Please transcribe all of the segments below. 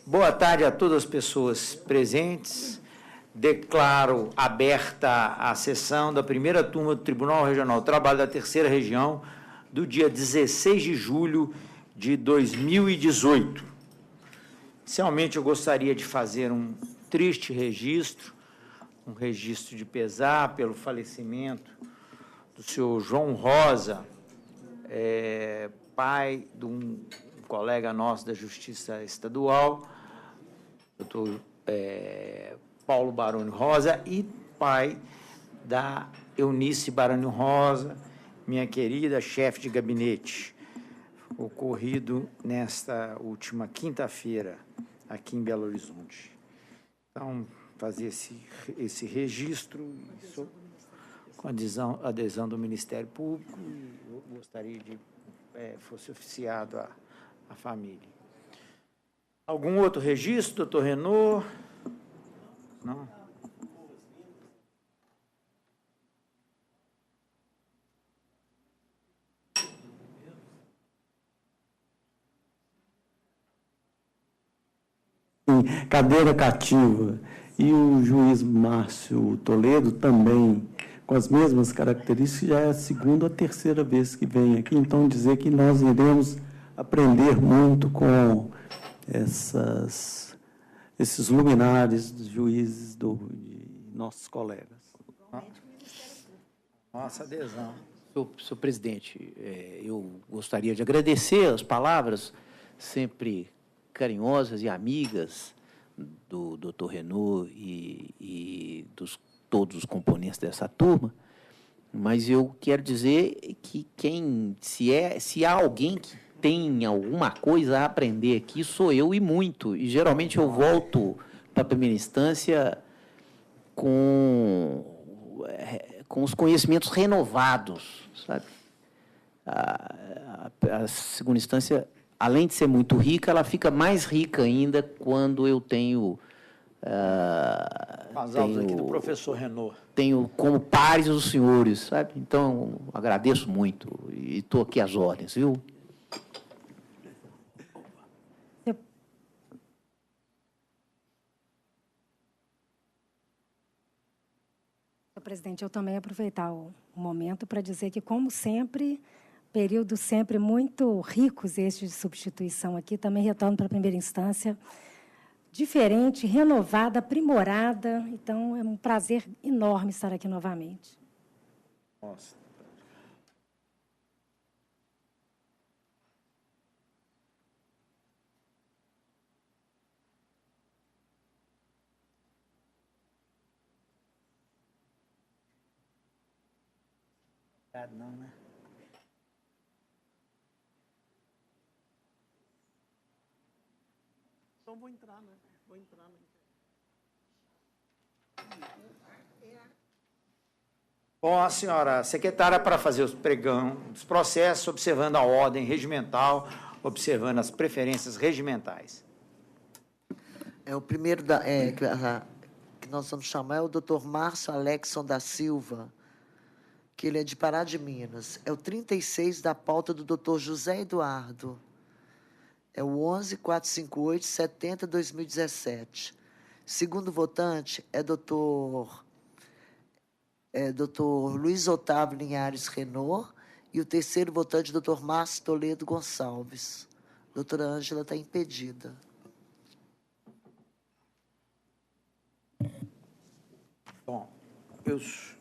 Boa tarde a todas as pessoas presentes. Declaro aberta a sessão da primeira turma do Tribunal Regional do Trabalho da Terceira Região, do dia 16 de julho de 2018. Inicialmente, eu gostaria de fazer um triste registro, um registro de pesar pelo falecimento do senhor João Rosa, pai de um colega nosso da Justiça Estadual, doutor Paulo Baroni Rosa, e pai da Eunice Baroni Rosa, minha querida chefe de gabinete, ocorrido nesta última quinta-feira, aqui em Belo Horizonte. Então, fazer esse registro com adesão do Ministério Público, e eu gostaria de fosse oficiado a família. Algum outro registro, doutor Renaud? Não? Cadeira cativa. E o juiz Márcio Toledo também, com as mesmas características, já é a segunda ou terceira vez que vem aqui. Então, dizer que nós iremos aprender muito com esses luminares dos juízes de nossos colegas. Nossa adesão. Senhor presidente, eu gostaria de agradecer as palavras sempre carinhosas e amigas do doutor Renaud e todos os componentes dessa turma, mas eu quero dizer que se há alguém que tem alguma coisa a aprender aqui, sou eu, e muito. E, geralmente, eu volto para a primeira instância com os conhecimentos renovados, sabe? A segunda instância, além de ser muito rica, ela fica mais rica ainda quando eu tenho... As aulas aqui do professor Renaud. Tenho como pares os senhores, sabe? Então, agradeço muito e estou aqui às ordens, viu? Senhor presidente, eu também aproveitar o momento para dizer que, como sempre, períodos sempre muito ricos estes de substituição aqui, também retorno para a primeira instância, diferente, renovada, aprimorada. Então, é um prazer enorme estar aqui novamente. Nossa. Não, né? Então, vou entrar, né? Vou entrar, né? Bom, a senhora secretária, para fazer os pregão dos processos, observando a ordem regimental, observando as preferências regimentais. O primeiro que nós vamos chamar é o doutor Márcio Alexson da Silva, que ele é de Pará de Minas. É o 36 da pauta do doutor José Eduardo. É o 11.458.70/2017. Segundo votante é doutor Luiz Otávio Linhares Renaud, e o terceiro votante é doutor Márcio Toledo Gonçalves. Doutora Ângela está impedida. Bom,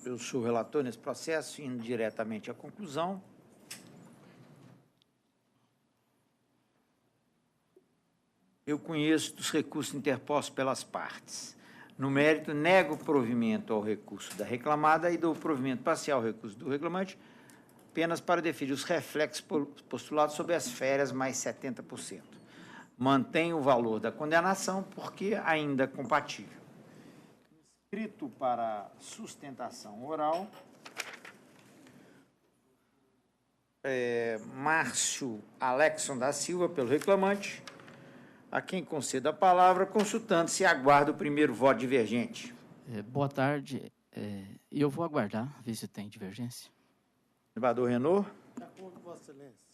eu sou relator nesse processo, indo diretamente à conclusão. Eu conheço dos recursos interpostos pelas partes. No mérito, nego o provimento ao recurso da reclamada e dou provimento parcial ao recurso do reclamante, apenas para definir os reflexos postulados sobre as férias mais 70%. Mantenho o valor da condenação porque ainda compatível. Escrito para sustentação oral, Márcio Alexson da Silva, pelo reclamante, a quem concedo a palavra, consultando se aguarda o primeiro voto divergente. Boa tarde. Eu vou aguardar, ver se tem divergência. Desembargador Renaud. De acordo com Vossa Excelência.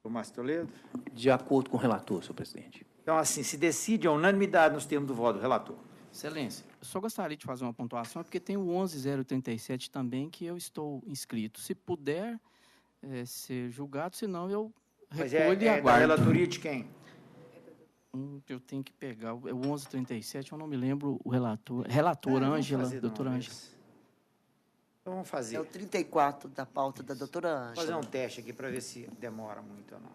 O Márcio Toledo. De acordo com o relator, senhor presidente. Então, assim, se decide a unanimidade nos termos do voto do relator. Excelência, eu só gostaria de fazer uma pontuação, porque tem o 11037 também, que eu estou inscrito. Se puder ser julgado, senão eu Mas recolho e é da aguardo. relatoria de quem? Eu tenho que pegar. O 1137, eu não me lembro o relator Ângela, doutora Ângela. Então, vamos fazer. É o 34 da pauta da doutora Ângela. Fazer um teste aqui para ver se demora muito ou não.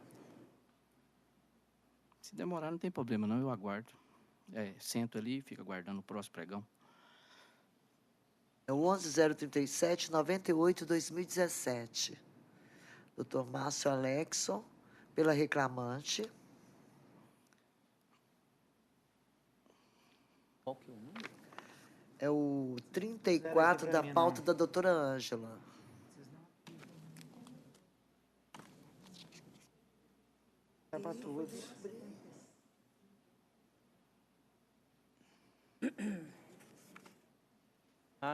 Se demorar, não tem problema, não, eu aguardo. Sento ali e fico aguardando o próximo pregão. É o 11037, 98/2017. Doutor Márcio Alexson, pela reclamante. Qual que é o número? É o 34 da pauta da doutora Ângela. É para todos.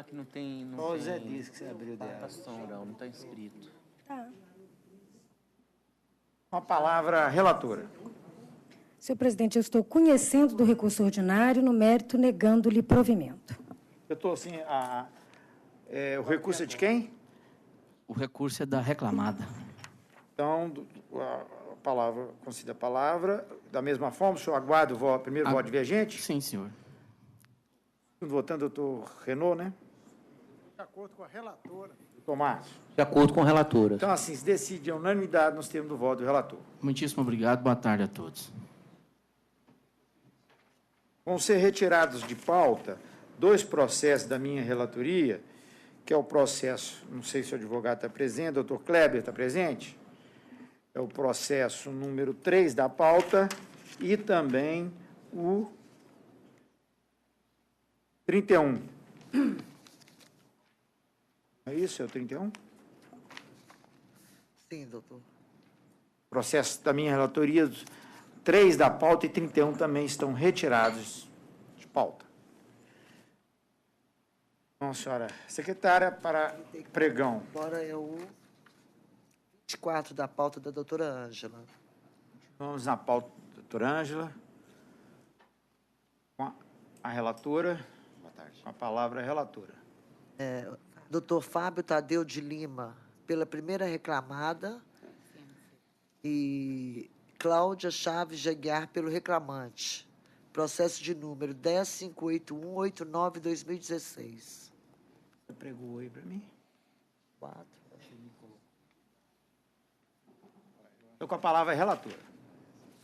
Que não tem... Qual o Zé disse que você abriu dela? Participação oral, não está inscrito. Tá. Com a palavra, relatora. Senhor presidente, eu estou conhecendo do recurso ordinário no mérito negando-lhe provimento. Eu estou assim, o recurso é de quem? O recurso é da reclamada. Então, a palavra, conceda a palavra. Da mesma forma, o senhor aguarda o primeiro voto divergente? Sim, senhor. Votando, doutor Renaud, né? De acordo com a relatora. Doutor Márcio. De acordo com a relatora. Então, assim, se decide a unanimidade nos termos do voto do relator. Muitíssimo obrigado. Boa tarde a todos. Vão ser retirados de pauta 2 processos da minha relatoria, que é o processo, não sei se o advogado está presente, doutor Kleber está presente? É o processo número 3 da pauta e também o 31. É isso? É o 31? Sim, doutor. Processo da minha relatoria, 3 da pauta e 31 também estão retirados de pauta. Então, senhora secretária, para pregão. Agora é o 24 da pauta da doutora Ângela. Vamos na pauta da doutora Ângela. Com a relatora. Boa tarde. Com a palavra, a relatora. Doutor Fábio Tadeu de Lima, pela primeira reclamada. E Cláudia Chaves de Aguiar, pelo reclamante. Processo de número 10.58189/2016. Você pregou aí para mim? 4. Estou com a palavra, a relatora.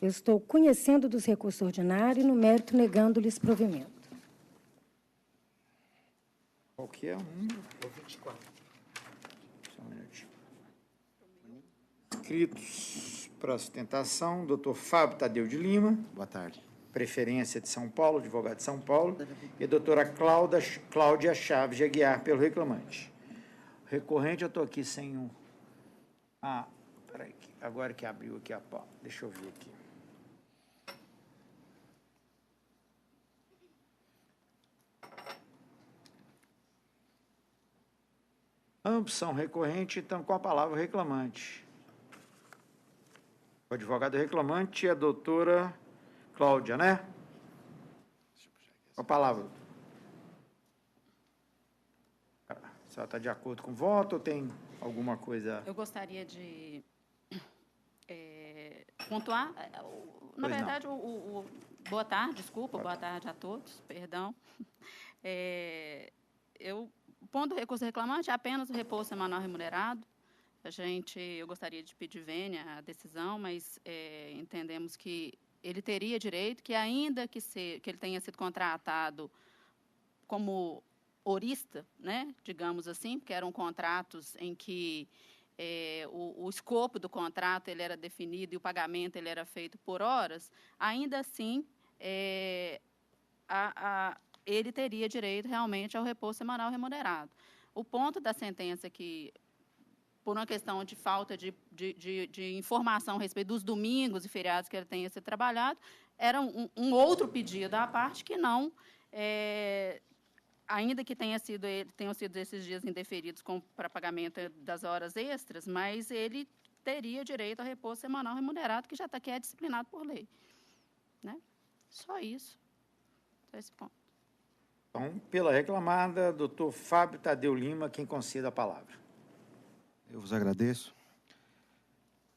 Eu estou conhecendo dos recursos ordinários no mérito negando-lhes provimento. Qual que é o número? É o 24. Só um minutinho. Inscritos para sustentação, doutor Fábio Tadeu de Lima. Boa tarde. Preferência de São Paulo, advogado de São Paulo. E a doutora Cláudia Chaves de Aguiar, pelo reclamante. Recorrente, eu estou aqui sem um... peraí, agora que abriu aqui a pauta. Deixa eu ver aqui. Ambos são recorrentes, então com a palavra o reclamante. O advogado reclamante é a doutora Cláudia, né? Com a palavra. A senhora está de acordo com o voto ou tem alguma coisa? Eu gostaria de pontuar. Na Pois verdade, boa tarde, desculpa, boa tarde a todos, perdão. O ponto do recurso reclamante é apenas o repouso semanal remunerado. Eu gostaria de pedir vênia à decisão, mas entendemos que ele teria direito, que ainda que ele tenha sido contratado como horista, né, digamos assim, porque eram contratos em que o escopo do contrato ele era definido e o pagamento ele era feito por horas, ainda assim ele teria direito realmente ao repouso semanal remunerado. O ponto da sentença que, por uma questão de falta de informação a respeito dos domingos e feriados que ele tenha sido trabalhado, era um outro pedido à parte que não, ainda que tenham sido esses dias indeferidos para pagamento das horas extras, mas ele teria direito ao repouso semanal remunerado, que é disciplinado por lei. né? Só isso. Só esse ponto. Então, pela reclamada, doutor Fábio Tadeu Lima, quem concede a palavra. Eu vos agradeço.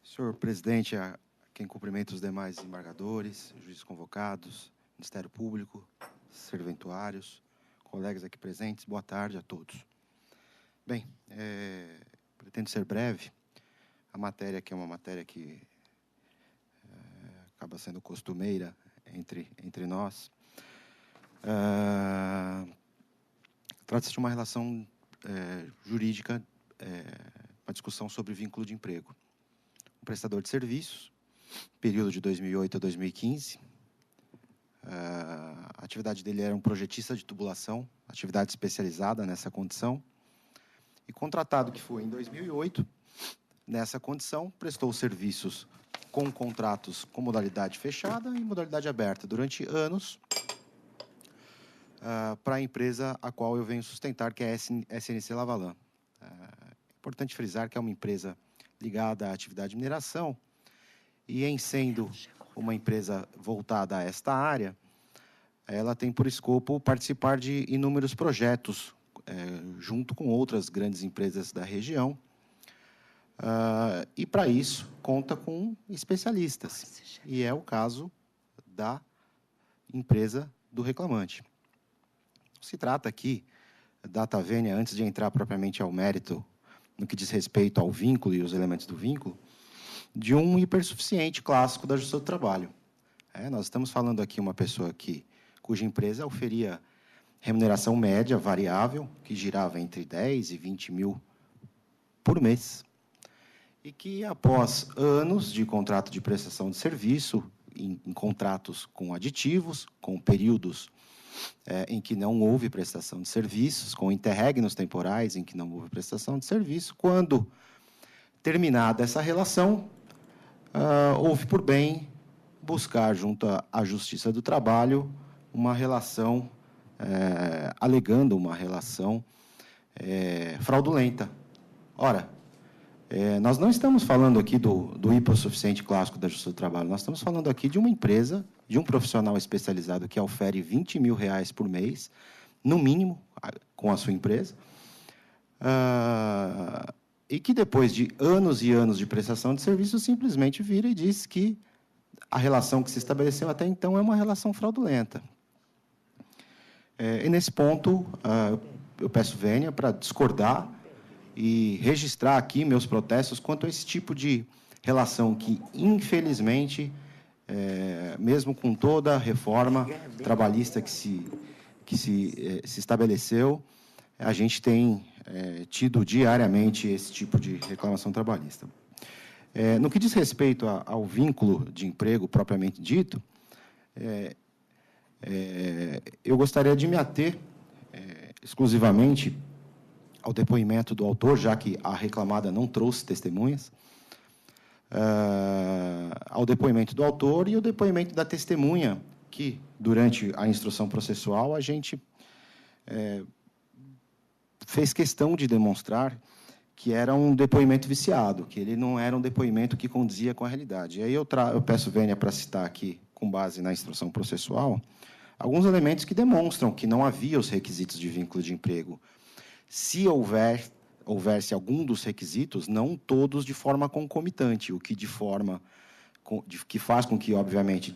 Senhor presidente, a quem cumprimenta os demais embargadores, juízes convocados, Ministério Público, serventuários, colegas aqui presentes, boa tarde a todos. Bem, pretendo ser breve. A matéria aqui é uma matéria que acaba sendo costumeira entre nós. Trata-se de uma relação jurídica, uma discussão sobre vínculo de emprego. Um prestador de serviços, período de 2008 a 2015. A atividade dele era um projetista de tubulação, atividade especializada nessa condição. E contratado que foi em 2008, nessa condição, prestou serviços com contratos com modalidade fechada e modalidade aberta durante anos para a empresa a qual eu venho sustentar, que é a SNC Lavalin. É importante frisar que é uma empresa ligada à atividade de mineração e, em sendo uma empresa voltada a esta área, ela tem por escopo participar de inúmeros projetos junto com outras grandes empresas da região. E, para isso, conta com especialistas. E é o caso da empresa do reclamante. Se trata aqui, data vênia, antes de entrar propriamente ao mérito, no que diz respeito ao vínculo e os elementos do vínculo, de um hipersuficiente clássico da Justiça do Trabalho. Nós estamos falando aqui uma pessoa cuja empresa oferia remuneração média variável, que girava entre 10 e 20 mil por mês, e que, após anos de contrato de prestação de serviço, em contratos com aditivos, com períodos em que não houve prestação de serviços, com interregnos temporais em que não houve prestação de serviço, quando terminada essa relação, houve por bem buscar, junto à Justiça do Trabalho, uma relação, alegando uma relação fraudulenta. Ora, nós não estamos falando aqui do hipossuficiente clássico da Justiça do Trabalho, nós estamos falando aqui de uma empresa, de um profissional especializado que ofere R$20 mil por mês, no mínimo, com a sua empresa, e que, depois de anos e anos de prestação de serviço, simplesmente vira e diz que a relação que se estabeleceu até então é uma relação fraudulenta. E, nesse ponto, eu peço vênia para discordar e registrar aqui meus protestos quanto a esse tipo de relação que, infelizmente, mesmo com toda a reforma trabalhista que se estabeleceu, a gente tem tido diariamente esse tipo de reclamação trabalhista. No que diz respeito ao vínculo de emprego propriamente dito, eu gostaria de me ater exclusivamente ao depoimento do autor, já que a reclamada não trouxe testemunhas, ao depoimento do autor e ao depoimento da testemunha, que, durante a instrução processual, a gente fez questão de demonstrar que era um depoimento viciado, que ele não era um depoimento que condizia com a realidade. E aí eu peço vênia para citar aqui, com base na instrução processual, alguns elementos que demonstram que não havia os requisitos de vínculo de emprego. Se houvesse algum dos requisitos, não todos de forma concomitante, o que que faz com que, obviamente,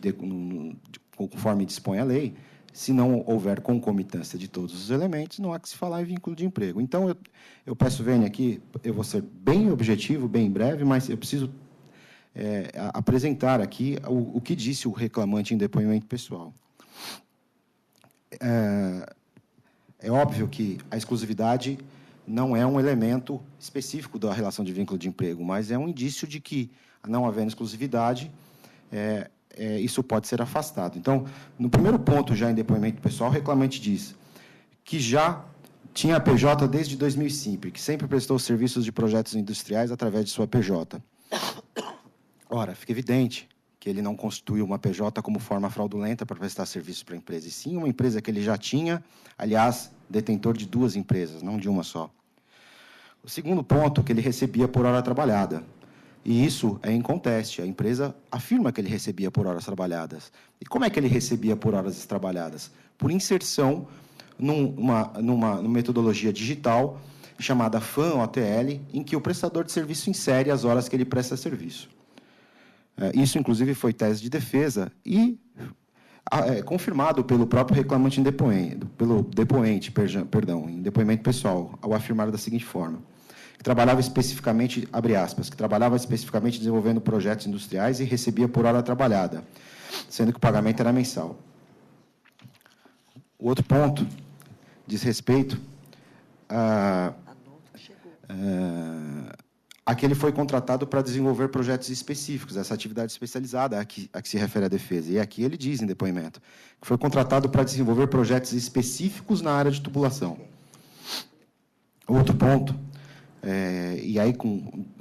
conforme dispõe a lei, se não houver concomitância de todos os elementos, não há que se falar em vínculo de emprego. Então, eu peço vênia aqui, eu vou ser bem objetivo, bem breve, mas eu preciso apresentar aqui o que disse o reclamante em depoimento pessoal. É óbvio que a exclusividade não é um elemento específico da relação de vínculo de emprego, mas é um indício de que, não havendo exclusividade, isso pode ser afastado. Então, no primeiro ponto, já em depoimento pessoal, o reclamante diz que já tinha a PJ desde 2005, que sempre prestou serviços de projetos industriais através de sua PJ. Ora, fica evidente que ele não constituiu uma PJ como forma fraudulenta para prestar serviços para a empresa, e sim uma empresa que ele já tinha, aliás, detentor de 2 empresas, não de uma só. O segundo ponto, que ele recebia por hora trabalhada. E isso é inconteste. A empresa afirma que ele recebia por horas trabalhadas. E como é que ele recebia por horas trabalhadas? Por inserção numa metodologia digital chamada FAN-OTL, em que o prestador de serviço insere as horas que ele presta serviço. Isso, inclusive, foi tese de defesa e confirmado pelo próprio reclamante pelo depoente, em depoimento pessoal, ao afirmar da seguinte forma: que trabalhava especificamente, abre aspas, que trabalhava especificamente desenvolvendo projetos industriais e recebia por hora trabalhada, sendo que o pagamento era mensal. O outro ponto diz respeito a que ele foi contratado para desenvolver projetos específicos, essa atividade especializada a que se refere a defesa. E aqui ele diz, em depoimento, que foi contratado para desenvolver projetos específicos na área de tubulação. Outro ponto, e aí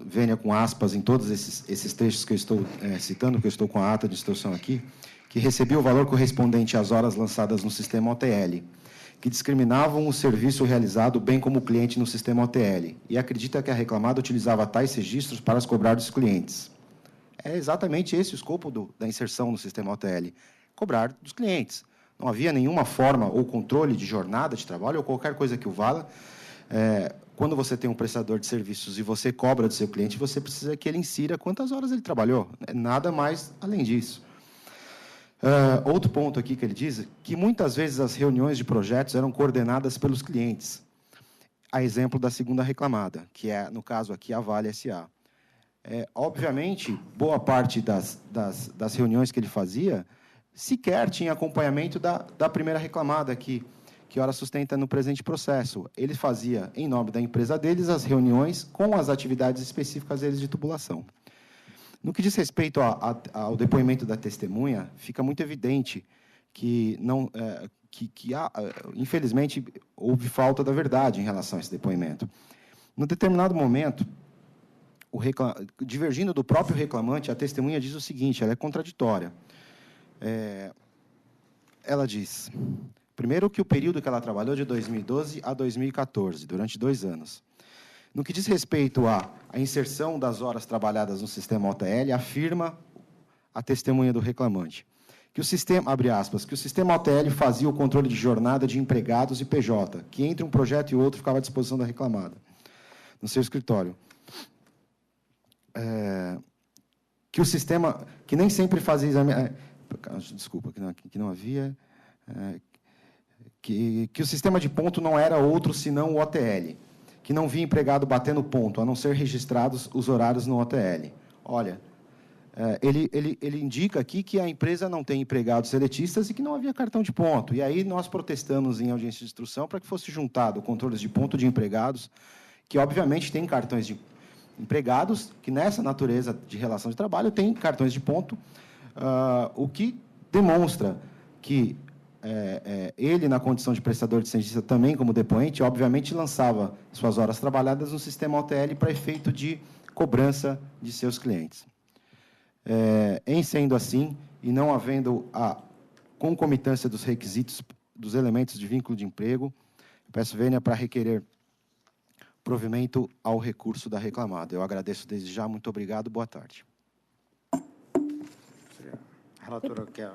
venha com aspas em todos esses trechos que eu estou citando, que eu estou com a ata de instrução aqui, que recebia o valor correspondente às horas lançadas no sistema OTL, que discriminavam o serviço realizado, bem como o cliente no sistema OTL, e acredita que a reclamada utilizava tais registros para as cobrar dos clientes. É exatamente esse o escopo da inserção no sistema OTL, cobrar dos clientes. Não havia nenhuma forma ou controle de jornada de trabalho ou qualquer coisa que o valha. Quando você tem um prestador de serviços e você cobra do seu cliente, você precisa que ele insira quantas horas ele trabalhou. Nada mais além disso. Outro ponto aqui que ele diz, que muitas vezes as reuniões de projetos eram coordenadas pelos clientes. A exemplo da segunda reclamada, que é, no caso aqui, a Vale S.A. Obviamente, boa parte das reuniões que ele fazia sequer tinha acompanhamento da primeira reclamada, que ora sustenta no presente processo. Ele fazia, em nome da empresa deles, as reuniões com as atividades específicas deles de tubulação. No que diz respeito ao depoimento da testemunha, fica muito evidente que, infelizmente, houve falta da verdade em relação a esse depoimento. Num determinado momento, divergindo do próprio reclamante, a testemunha diz o seguinte, ela é contraditória. Ela diz, primeiro, que o período que ela trabalhou de 2012 a 2014, durante 2 anos. No que diz respeito à inserção das horas trabalhadas no sistema OTL, afirma a testemunha do reclamante que o sistema, abre aspas, que o sistema OTL fazia o controle de jornada de empregados e PJ, que entre um projeto e outro ficava à disposição da reclamada, no seu escritório. Que o sistema, que nem sempre fazia exame... Desculpa, que não havia... Que o sistema de ponto não era outro senão o OTL, que não via empregado batendo ponto, a não ser registrados os horários no OTL. Olha, ele indica aqui que a empresa não tem empregados seletistas e que não havia cartão de ponto. E aí nós protestamos em audiência de instrução para que fosse juntado controles de ponto de empregados, que obviamente tem cartões de empregados, que nessa natureza de relação de trabalho tem cartões de ponto, o que demonstra que ele, na condição de prestador de serviço, também como depoente, obviamente lançava suas horas trabalhadas no sistema OTL para efeito de cobrança de seus clientes. Em sendo assim, e não havendo a concomitância dos requisitos dos elementos de vínculo de emprego, peço vênia para requerer provimento ao recurso da reclamada. Eu agradeço desde já, muito obrigado, boa tarde. A relatora quer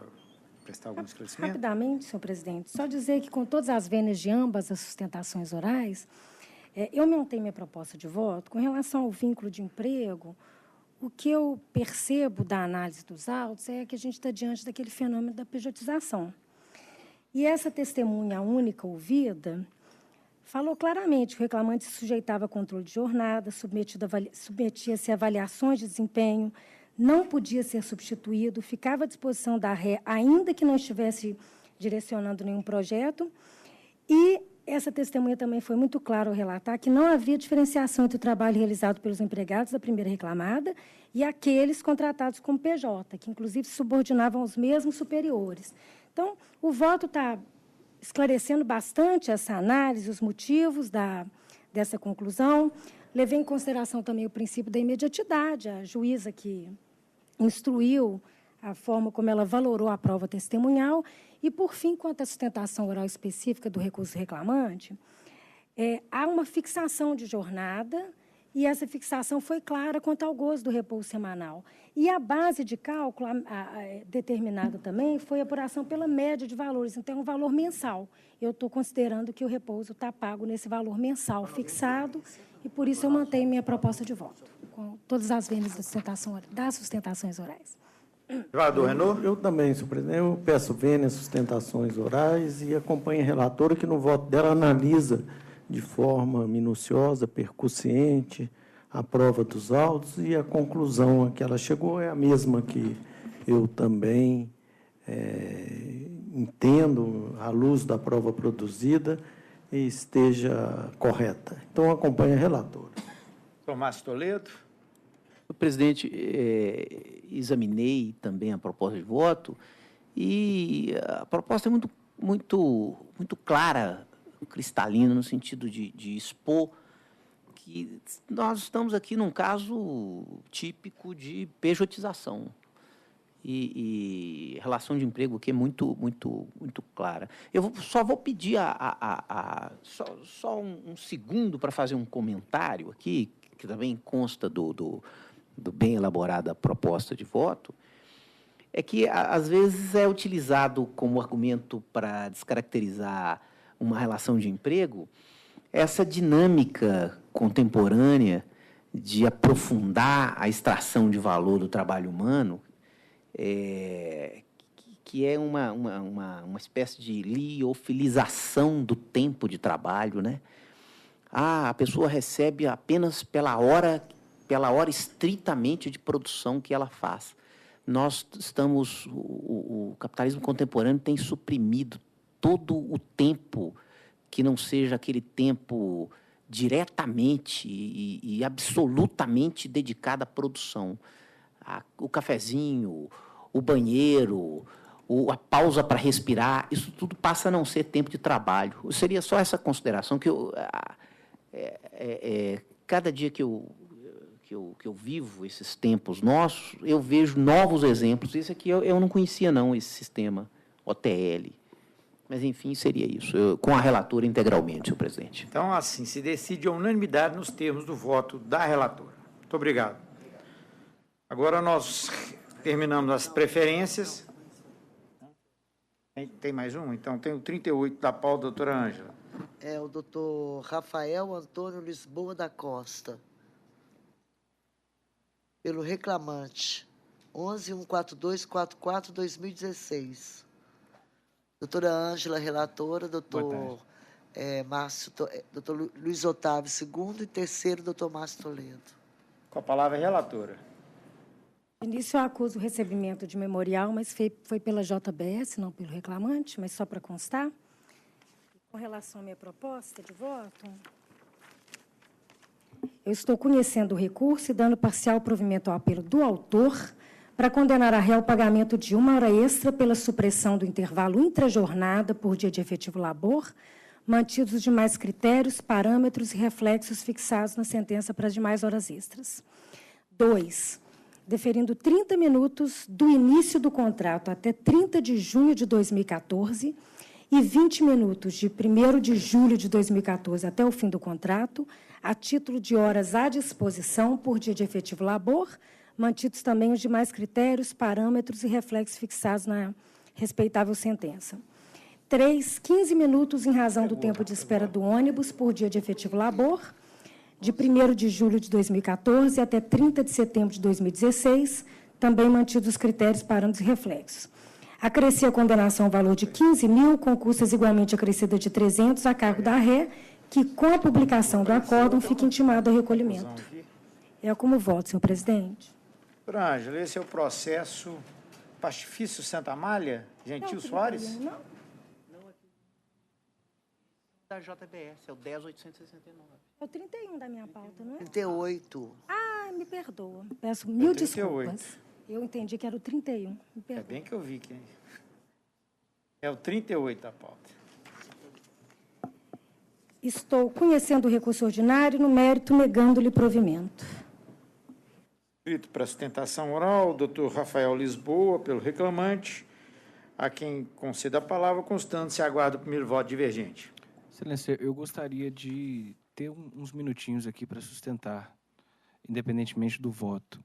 prestar algum esclarecimento? Rapidamente, senhor presidente, só dizer que, com todas as vênias de ambas as sustentações orais, eu montei minha proposta de voto com relação ao vínculo de emprego. O que eu percebo da análise dos autos é que a gente está diante daquele fenômeno da pejotização. E essa testemunha única ouvida falou claramente que o reclamante se sujeitava a controle de jornada, submetia-se a avaliações de desempenho, não podia ser substituído, ficava à disposição da ré, ainda que não estivesse direcionando nenhum projeto. E essa testemunha também foi muito clara ao relatar que não havia diferenciação entre o trabalho realizado pelos empregados da primeira reclamada e aqueles contratados como PJ, que, inclusive, se subordinavam aos mesmos superiores. Então, o voto está esclarecendo bastante essa análise, os motivos dessa conclusão. Levei em consideração também o princípio da imediatidade, a juíza que instruiu a forma como ela valorou a prova testemunhal. E, por fim, quanto à sustentação oral específica do recurso reclamante, há uma fixação de jornada e essa fixação foi clara quanto ao gozo do repouso semanal. E a base de cálculo determinada também foi a apuração pela média de valores, então é um valor mensal. Eu estou considerando que o repouso está pago nesse valor mensal fixado, e por isso eu mantenho minha proposta de voto, com todas as vênias das sustentações orais. Vereador Renaud? Eu também, senhor presidente. Eu peço vênias, sustentações orais e acompanho a relatora, que no voto dela analisa de forma minuciosa, percussiente, a prova dos autos, e a conclusão a que ela chegou é a mesma que eu também entendo, à luz da prova produzida, e esteja correta. Então, acompanho a relatora. Doutor Márcio Toledo? Presidente, examinei também a proposta de voto e a proposta é muito clara, cristalina, no sentido de expor que nós estamos aqui num caso típico de pejotização e relação de emprego que é muito clara. Eu só vou pedir só um segundo para fazer um comentário aqui, que também consta do bem elaborada proposta de voto, é que, às vezes, é utilizado como argumento para descaracterizar uma relação de emprego essa dinâmica contemporânea de aprofundar a extração de valor do trabalho humano, que é uma espécie de liofilização do tempo de trabalho, né? A pessoa recebe apenas pela hora estritamente de produção que ela faz. O capitalismo contemporâneo tem suprimido todo o tempo que não seja aquele tempo diretamente e absolutamente dedicado à produção. O cafezinho, o banheiro, a pausa para respirar, isso tudo passa a não ser tempo de trabalho. Seria só essa consideração que cada dia que eu vivo esses tempos nossos, eu vejo novos exemplos. Esse aqui eu não conhecia, não, esse sistema OTL. Mas, enfim, seria isso, com a relatora integralmente, senhor presidente. Então, assim, se decide a unanimidade nos termos do voto da relatora. Muito obrigado. Agora nós terminamos as preferências. Tem mais um? Então, tem o 38 da pauta, doutora Ângela. É o doutor Rafael Antônio Lisboa da Costa. Pelo reclamante, 11.14244/2016. Doutora Ângela, relatora, doutor doutor Luiz Otávio, segundo, e terceiro, doutor Márcio Toledo. Com a palavra, relatora. No início, eu acuso o recebimento de memorial, mas foi pela JBS, não pelo reclamante, mas só para constar. Com relação à minha proposta de voto, eu estou conhecendo o recurso e dando parcial provimento ao apelo do autor para condenar a réu ao pagamento de 1 hora extra pela supressão do intervalo intrajornada por dia de efetivo labor, mantidos os demais critérios, parâmetros e reflexos fixados na sentença para as demais horas extras. 2. Deferindo 30 minutos do início do contrato até 30 de junho de 2014 e 20 minutos de 1º de julho de 2014 até o fim do contrato, a título de horas à disposição por dia de efetivo labor, mantidos também os demais critérios, parâmetros e reflexos fixados na respeitável sentença. 3, 15 minutos em razão do tempo de espera do ônibus por dia de efetivo labor, de 1º de julho de 2014 até 30 de setembro de 2016, também mantidos os critérios, parâmetros e reflexos. Acrescia a condenação ao valor de 15 mil, com custas igualmente acrescidas de 300 a cargo da ré, que, com a publicação do acórdão, fica intimado ao recolhimento. É como voto, senhor presidente. Doutora Ângela, esse é o processo Pastifício Santa Amália, Gentil Soares? Não. Da JBS, é o 10.869. É o 31 da minha pauta, não é? 38. Ah, me perdoa. Peço mil 38. desculpas. Eu entendi que era o 31. Me É perdoa. bem que eu vi que é o 38 da pauta. Estou conhecendo o recurso ordinário no mérito, negando-lhe provimento. Escrito para sustentação oral, doutor Rafael Lisboa, pelo reclamante, a quem conceda a palavra, constando-se aguarda o primeiro voto divergente. Excelência, eu gostaria de ter uns minutinhos aqui para sustentar independentemente do voto.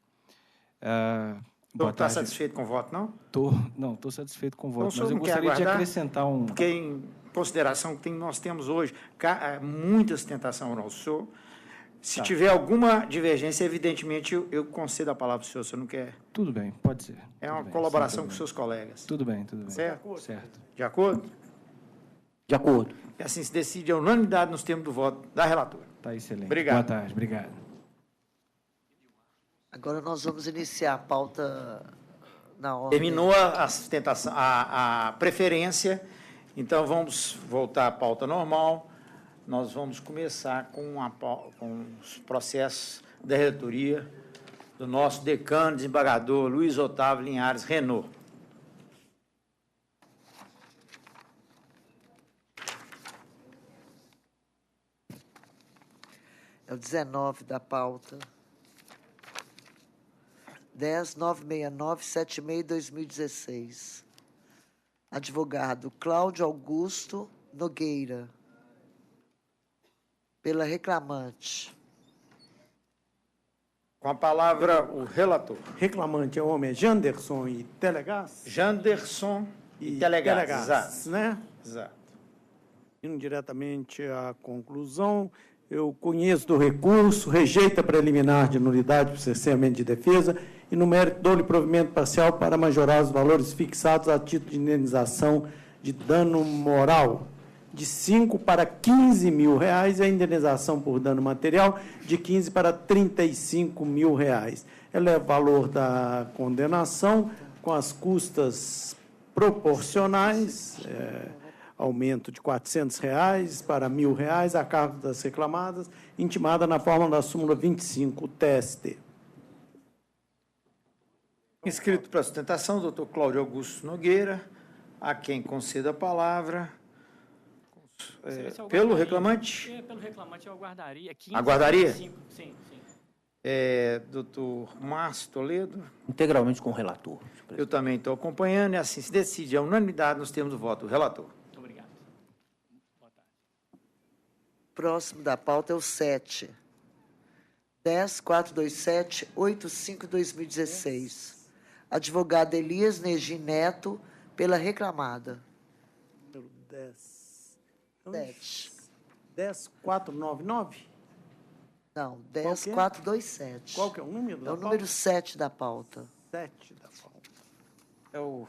Não está satisfeito com o voto, não? Não, estou satisfeito com o voto, Então, mas eu gostaria de acrescentar um... Porque, em consideração que nós temos hoje muita sustentação oral. Se tiver alguma divergência, evidentemente, eu concedo a palavra para o senhor. Se não quer... Tudo bem, pode ser. É uma colaboração com seus colegas. Tudo bem, tudo bem. Certo? Certo. De acordo? De acordo. E assim se decide a unanimidade nos termos do voto da relatora. Está excelente. Obrigado. Boa tarde, obrigado. Agora nós vamos iniciar a pauta na ordem. Terminou a sustentação, a preferência, então vamos voltar à pauta normal. Nós vamos começar com os processos da relatoria do nosso decano, desembargador Luiz Otávio Linhares Renault. É o 19 da pauta. 10.969/76/2016. Advogado Cláudio Augusto Nogueira. Pela reclamante. Com a palavra, o relator. Reclamante é o homem, é Janderson e Telegás? Janderson e Telegás. Exato. Né? Exato. Indo diretamente à conclusão, eu conheço do recurso, rejeito a preliminar de nulidade por cerceamento de defesa e, no mérito, dou-lhe provimento parcial para majorar os valores fixados a título de indenização de dano moral de 5 para 15 mil reais e a indenização por dano material de 15 para 35 mil reais. Eleva o valor da condenação com as custas proporcionais, aumento de R$ 400 para R$ 1.000 a cargo das reclamadas, intimada na forma da súmula 25, TST. Inscrito para sustentação, doutor Cláudio Augusto Nogueira, a quem concedo a palavra. Pelo reclamante? Pelo reclamante, eu aguardaria. 15, aguardaria? 5, sim. Doutor Márcio Toledo? Integralmente com o relator. Eu também estou acompanhando, e assim se decide a unanimidade nos termos do voto do relator. Muito obrigado. Boa tarde. Próximo da pauta é o 7. 10.427/85/2016. Advogado Elias Negin Neto, pela reclamada. Pelo 10. 7. 10.499? Não, 10.427. Qual que é o número da pauta? É o número 7 da pauta. 7 da pauta. É o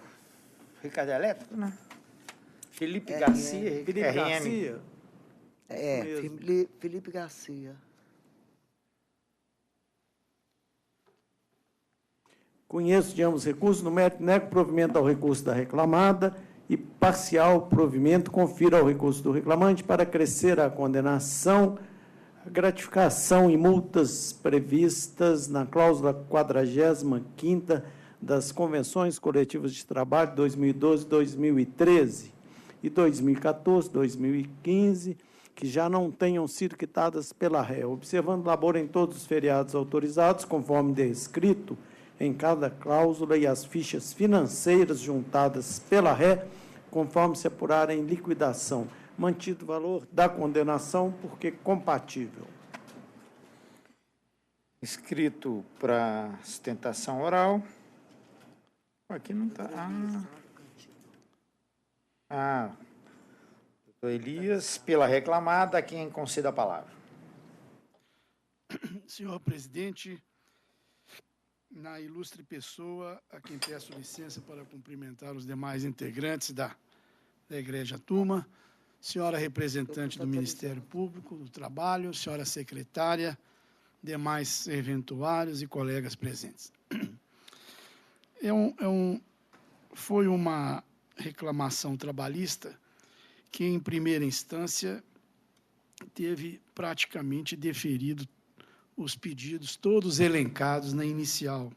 Ricardo Elétrico, né? Felipe Garcia. Felipe Garcia? Felipe Garcia. Conheço de ambos os recursos, no mérito, nego provimento ao recurso da reclamada e parcial provimento confiro ao recurso do reclamante para crescer a condenação, a gratificação e multas previstas na cláusula 45ª das Convenções Coletivas de Trabalho 2012, 2013 e 2014, 2015, que já não tenham sido quitadas pela ré, observando labor em todos os feriados autorizados, conforme descrito em cada cláusula e as fichas financeiras juntadas pela ré, conforme se apurar em liquidação, mantido o valor da condenação, porque compatível. Inscrito para sustentação oral. Aqui não está. Doutor Elias, pela reclamada, a quem conceda a palavra. Senhor presidente, na ilustre pessoa, a quem peço licença para cumprimentar os demais integrantes da Igreja Turma, senhora representante do Ministério Público do Trabalho, senhora secretária, demais serventuários e colegas presentes. Foi uma reclamação trabalhista que, em primeira instância, teve praticamente deferido os pedidos todos elencados na inicial,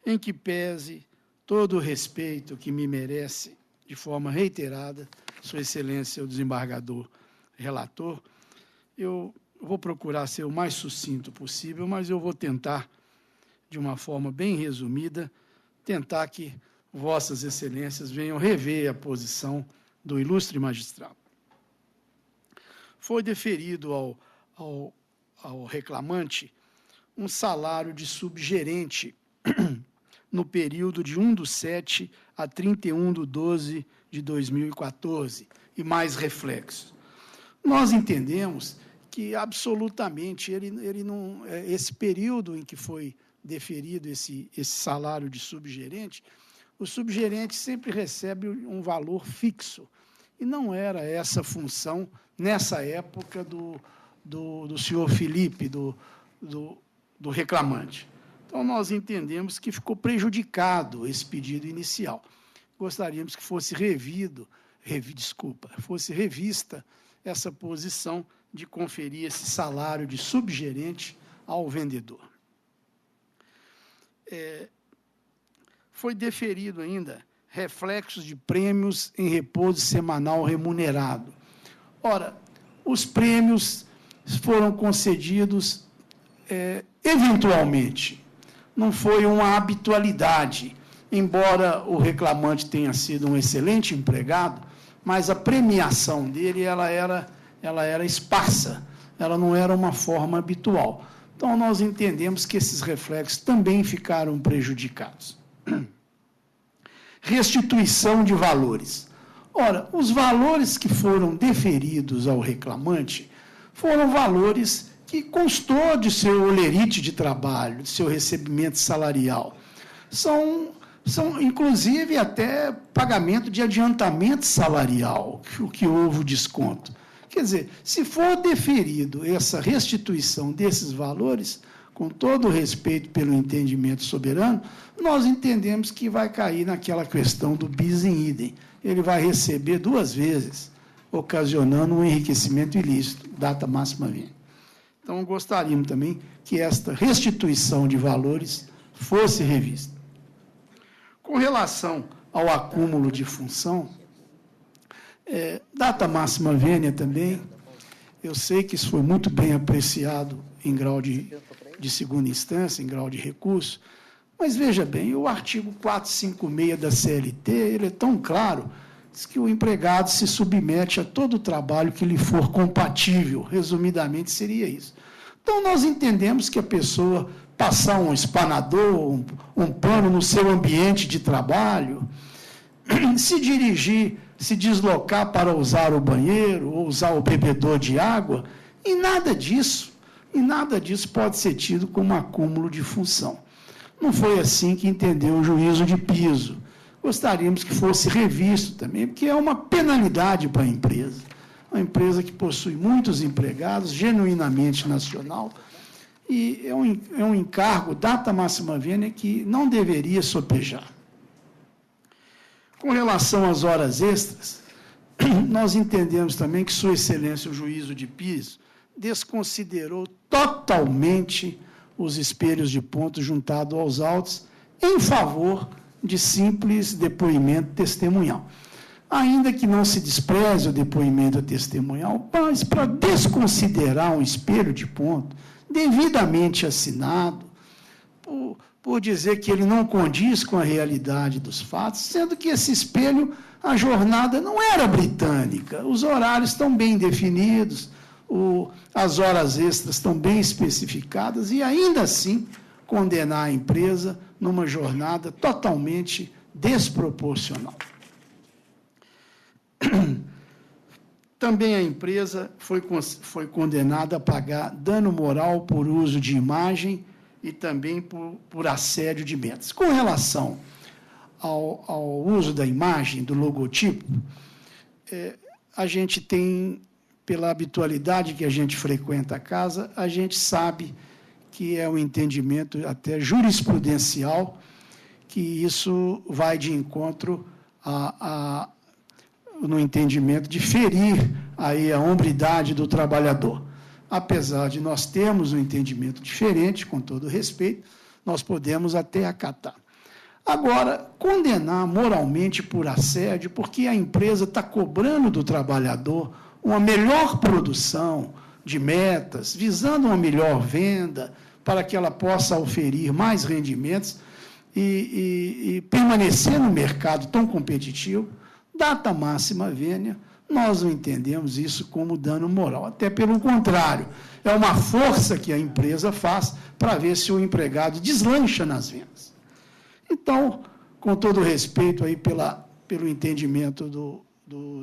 em que pese todo o respeito que me merece, de forma reiterada, Sua Excelência, o desembargador relator, eu vou procurar ser o mais sucinto possível, mas eu vou tentar, de uma forma bem resumida, tentar que Vossas Excelências venham rever a posição do ilustre magistrado. Foi deferido ao reclamante um salário de subgerente no período de 1/7 a 31/12 de 2014, e mais reflexos. Nós entendemos que, absolutamente, ele não, esse período em que foi deferido esse salário de subgerente, o subgerente sempre recebe um valor fixo, e não era essa a função, nessa época, do senhor Felipe, do reclamante. Então, nós entendemos que ficou prejudicado esse pedido inicial. Gostaríamos que fosse fosse revista essa posição de conferir esse salário de subgerente ao vendedor. Foi deferido ainda reflexos de prêmios em repouso semanal remunerado. Ora, os prêmios foram concedidos eventualmente, não foi uma habitualidade, embora o reclamante tenha sido um excelente empregado, mas a premiação dele ela era esparsa, ela não era uma forma habitual. Então, nós entendemos que esses reflexos também ficaram prejudicados. Restituição de valores. Ora, os valores que foram deferidos ao reclamante foram valores que constou de seu holerite de trabalho, de seu recebimento salarial. São inclusive, até pagamento de adiantamento salarial, o que houve o desconto. Quer dizer, se for deferido essa restituição desses valores, com todo o respeito pelo entendimento soberano, nós entendemos que vai cair naquela questão do bis in idem. Ele vai receber 2 vezes, ocasionando um enriquecimento ilícito, data máxima vênia. Então, gostaríamos também que esta restituição de valores fosse revista. Com relação ao acúmulo de função, data máxima vênia também, eu sei que isso foi muito bem apreciado em grau de segunda instância, em grau de recurso, mas, veja bem, o artigo 456 da CLT, ele é tão claro, diz que o empregado se submete a todo o trabalho que lhe for compatível, resumidamente seria isso. Então, nós entendemos que a pessoa passar um espanador, um pano no seu ambiente de trabalho, se dirigir, se deslocar para usar o banheiro, ou usar o bebedor de água, e nada disso pode ser tido como acúmulo de função. Não foi assim que entendeu o juízo de piso. Gostaríamos que fosse revisto também, porque é uma penalidade para a empresa. Uma empresa que possui muitos empregados, genuinamente nacional, e é um encargo, data máxima vênia, que não deveria sopejar. Com relação às horas extras, nós entendemos também que Sua Excelência, o juízo de piso, desconsiderou totalmente os espelhos de ponto juntados aos autos em favor de simples depoimento testemunhal. Ainda que não se despreze o depoimento testemunhal, mas para desconsiderar um espelho de ponto devidamente assinado, por dizer que ele não condiz com a realidade dos fatos, sendo que esse espelho, a jornada não era britânica, os horários estão bem definidos, as horas extras estão bem especificadas, e ainda assim condenar a empresa numa jornada totalmente desproporcional. Também a empresa foi condenada a pagar dano moral por uso de imagem e também por assédio de metas. Com relação ao uso da imagem, do logotipo, a gente tem, pela habitualidade que a gente frequenta a casa, a gente sabe que é um entendimento até jurisprudencial, que isso vai de encontro no entendimento de ferir aí a hombridade do trabalhador. Apesar de nós termos um entendimento diferente, com todo respeito, nós podemos até acatar. Agora, condenar moralmente por assédio, porque a empresa está cobrando do trabalhador uma melhor produção de metas, visando uma melhor venda, para que ela possa oferir mais rendimentos e permanecer no mercado tão competitivo, data máxima vênia, nós não entendemos isso como dano moral. Até pelo contrário, é uma força que a empresa faz para ver se o empregado deslancha nas vendas. Então, com todo o respeito aí pelo entendimento do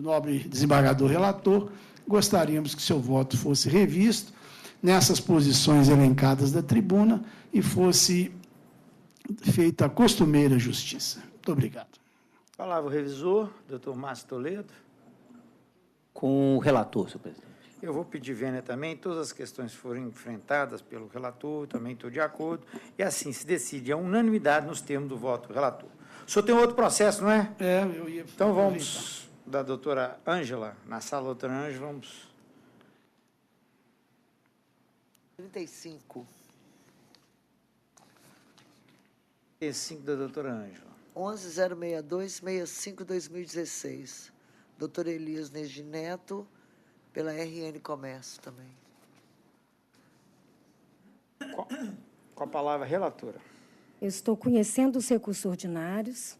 nobre desembargador relator, gostaríamos que seu voto fosse revisto nessas posições elencadas da tribuna e fosse feita a costumeira justiça. Muito obrigado. Palavra o revisor, doutor Márcio Toledo. Com o relator, senhor presidente. Eu vou pedir vênia também, todas as questões foram enfrentadas pelo relator, também estou de acordo, e assim se decide a unanimidade nos termos do voto do relator. O senhor tem outro processo, não é? É, eu ia... Então vamos da doutora Ângela, na sala da doutora Ângela, vamos... 35. 35 da doutora Ângela. 11.062.65/2016. Doutor Elias Negi Neto, pela RN Comércio também. Com a palavra, relatora. Eu estou conhecendo os recursos ordinários,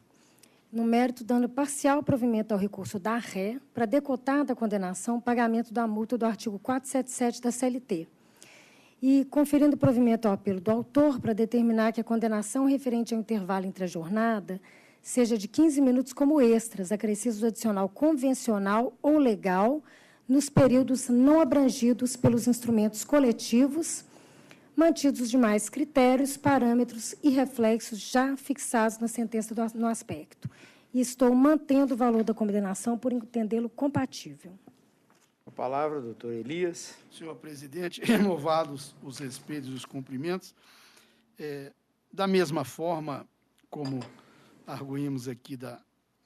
no mérito dando parcial provimento ao recurso da ré para decotar da condenação o pagamento da multa do artigo 477 da CLT. E conferindo provimento ao apelo do autor para determinar que a condenação referente ao intervalo entre a jornada seja de 15 minutos como extras, acrescidos do adicional convencional ou legal, nos períodos não abrangidos pelos instrumentos coletivos, mantidos os demais critérios, parâmetros e reflexos já fixados na sentença no aspecto. E estou mantendo o valor da condenação por entendê-lo compatível. Com a palavra, doutor Elias. Senhor presidente, renovados os respeitos e os cumprimentos, da mesma forma como arguímos aqui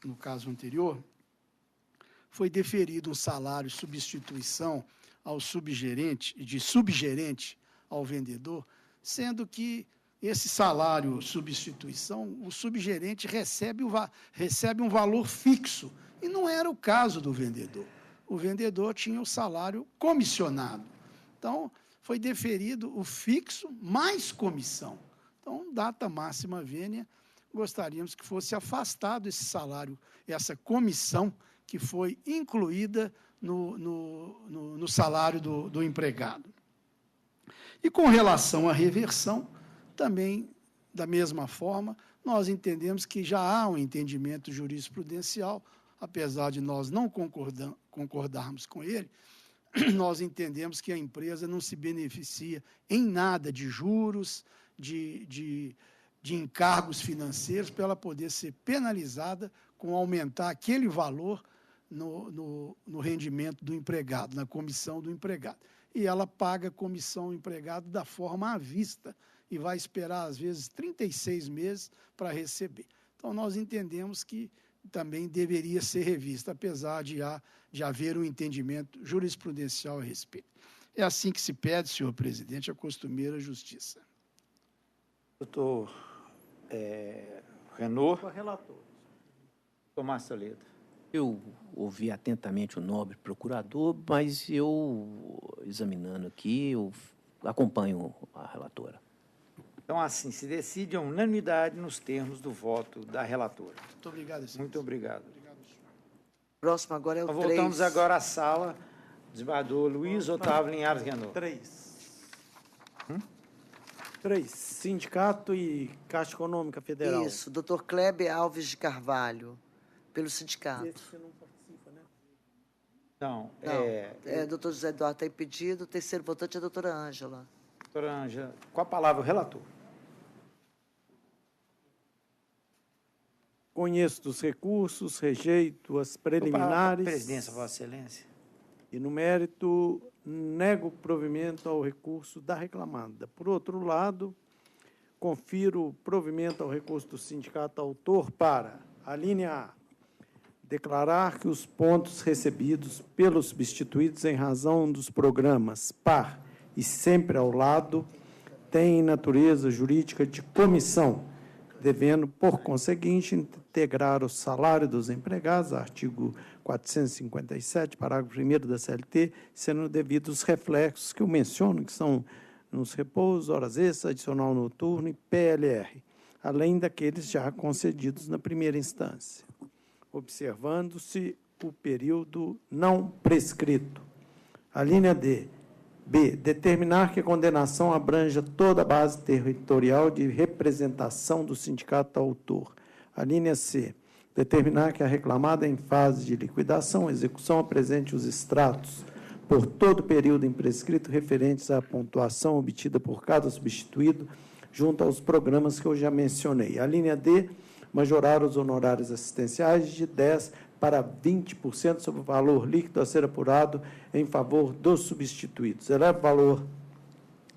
no caso anterior, foi deferido um salário substituição ao subgerente e de subgerente ao vendedor, sendo que esse salário substituição, o subgerente recebe um valor fixo, e não era o caso do vendedor. O vendedor tinha o salário comissionado. Então, foi deferido o fixo mais comissão. Então, data máxima vênia, gostaríamos que fosse afastado esse salário, essa comissão que foi incluída no salário do empregado. E com relação à reversão, também, da mesma forma, nós entendemos que já há um entendimento jurisprudencial, apesar de nós não concordarmos com ele, nós entendemos que a empresa não se beneficia em nada de juros, de encargos financeiros, para ela poder ser penalizada com aumentar aquele valor no rendimento do empregado, na comissão do empregado. E ela paga a comissão ao empregado da forma à vista e vai esperar, às vezes, 36 meses para receber. Então, nós entendemos que também deveria ser revista, apesar de haver um entendimento jurisprudencial a respeito. É assim que se pede, senhor presidente, a costumeira justiça. Doutor Renaud. Relator. Tomás Toledo. Eu ouvi atentamente o nobre procurador, mas eu, examinando aqui, eu acompanho a relatora. Então, assim, se decide a unanimidade nos termos do voto da relatora. Muito obrigado, senhor. Muito obrigado. Próximo agora é o 3. Voltamos agora à sala. Desembargador Luiz Otávio Linhares Renaud. 3. Sindicato e Caixa Econômica Federal. Isso, doutor Kleber Alves de Carvalho, pelo sindicato. Esse você não participa, né? Não, doutor José Eduardo está impedido. O terceiro votante é a doutora Ângela. doutora Ângela, com a palavra o relator. Conheço dos recursos, rejeito as preliminares. Presidência, Vossa Excelência. E, no mérito, nego provimento ao recurso da reclamada. Por outro lado, confiro provimento ao recurso do sindicato autor para, a linha A, declarar que os pontos recebidos pelos substituídos em razão dos programas par e sempre ao lado têm natureza jurídica de comissão, devendo, por conseguinte, integrar o salário dos empregados, artigo 457, parágrafo 1º da CLT, sendo devidos os reflexos que eu menciono, que são nos repousos, horas extras, adicional noturno e PLR, além daqueles já concedidos na primeira instância, observando-se o período não prescrito. A linha D. B. Determinar que a condenação abranja toda a base territorial de representação do sindicato autor. A linha C. Determinar que a reclamada em fase de liquidação ou execução apresente os extratos por todo o período imprescrito referentes à pontuação obtida por cada substituído junto aos programas que eu já mencionei. A linha D. Majorar os honorários assistenciais de 10% para 20% sobre o valor líquido a ser apurado em favor dos substituídos. Eleva o valor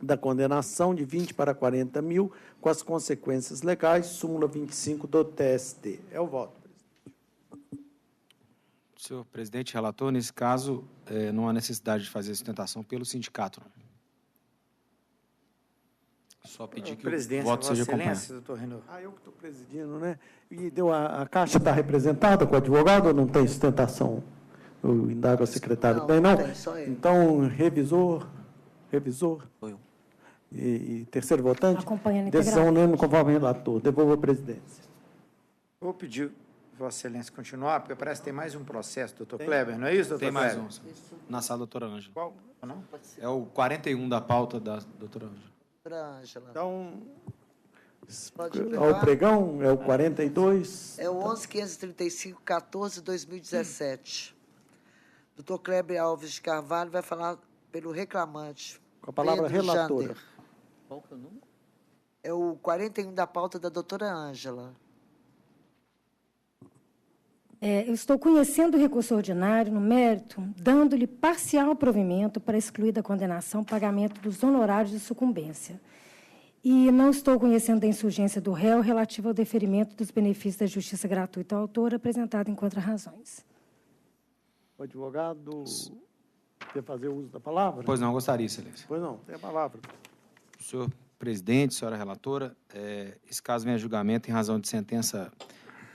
da condenação de 20 para 40 mil, com as consequências legais, súmula 25 do TST. É o voto, presidente. Senhor presidente, relator, nesse caso, não há necessidade de fazer sustentação pelo sindicato. Não. Só pedir que o voto seja acompanhado. Doutor Renaud. Eu que estou presidindo, né? E a Caixa está representada com o advogado ou não tem sustentação? Eu indago a secretária. Não, tem, só ele. Então, revisor. E terceiro votante? Acompanhando decisão unânime conforme relator. Devolvo a presidência. Vou pedir Vossa Excelência continuar, porque parece que tem mais um processo, doutor Kleber, não é isso, doutor Tem mais Kleber? um, na sala da doutora Ângela. Qual? Não? É o 41 da pauta da doutora Ângela. Ângela. Então, Pode ao pregão, é o 42. É o 11.535/14/2017. Doutor Kleber Alves de Carvalho vai falar pelo reclamante. Com a palavra Pedro relatora. Jander. Qual que é o número? É o 41 da pauta da doutora Ângela. Eu estou conhecendo o recurso ordinário no mérito, dando-lhe parcial provimento para excluir da condenação o pagamento dos honorários de sucumbência. E não estou conhecendo a insurgência do réu relativa ao deferimento dos benefícios da justiça gratuita ao autor, apresentado em contra-razões. O advogado quer fazer uso da palavra? Pois não, gostaria, excelência. Pois não, tem a palavra. Senhor presidente, senhora relatora, esse caso vem a julgamento em razão de sentença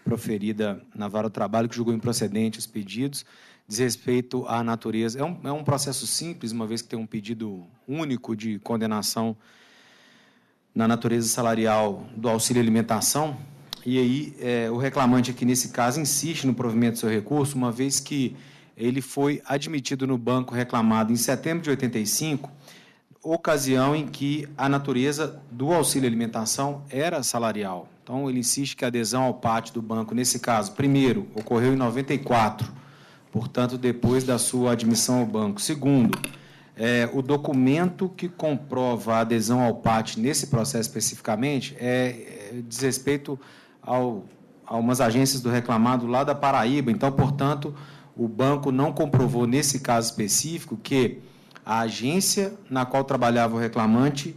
proferida na Vara do Trabalho, que julgou improcedente os pedidos, diz respeito à natureza. É um processo simples, uma vez que tem um pedido único de condenação na natureza salarial do auxílio alimentação, e aí o reclamante aqui, nesse caso, insiste no provimento do seu recurso, uma vez que ele foi admitido no banco reclamado em setembro de 85, ocasião em que a natureza do auxílio alimentação era salarial. Então, ele insiste que a adesão ao pátio do banco, nesse caso, primeiro, ocorreu em 94, portanto, depois da sua admissão ao banco. Segundo, o documento que comprova a adesão ao pátio nesse processo especificamente diz respeito a umas agências do reclamado lá da Paraíba. Então, portanto, o banco não comprovou, nesse caso específico, que a agência na qual trabalhava o reclamante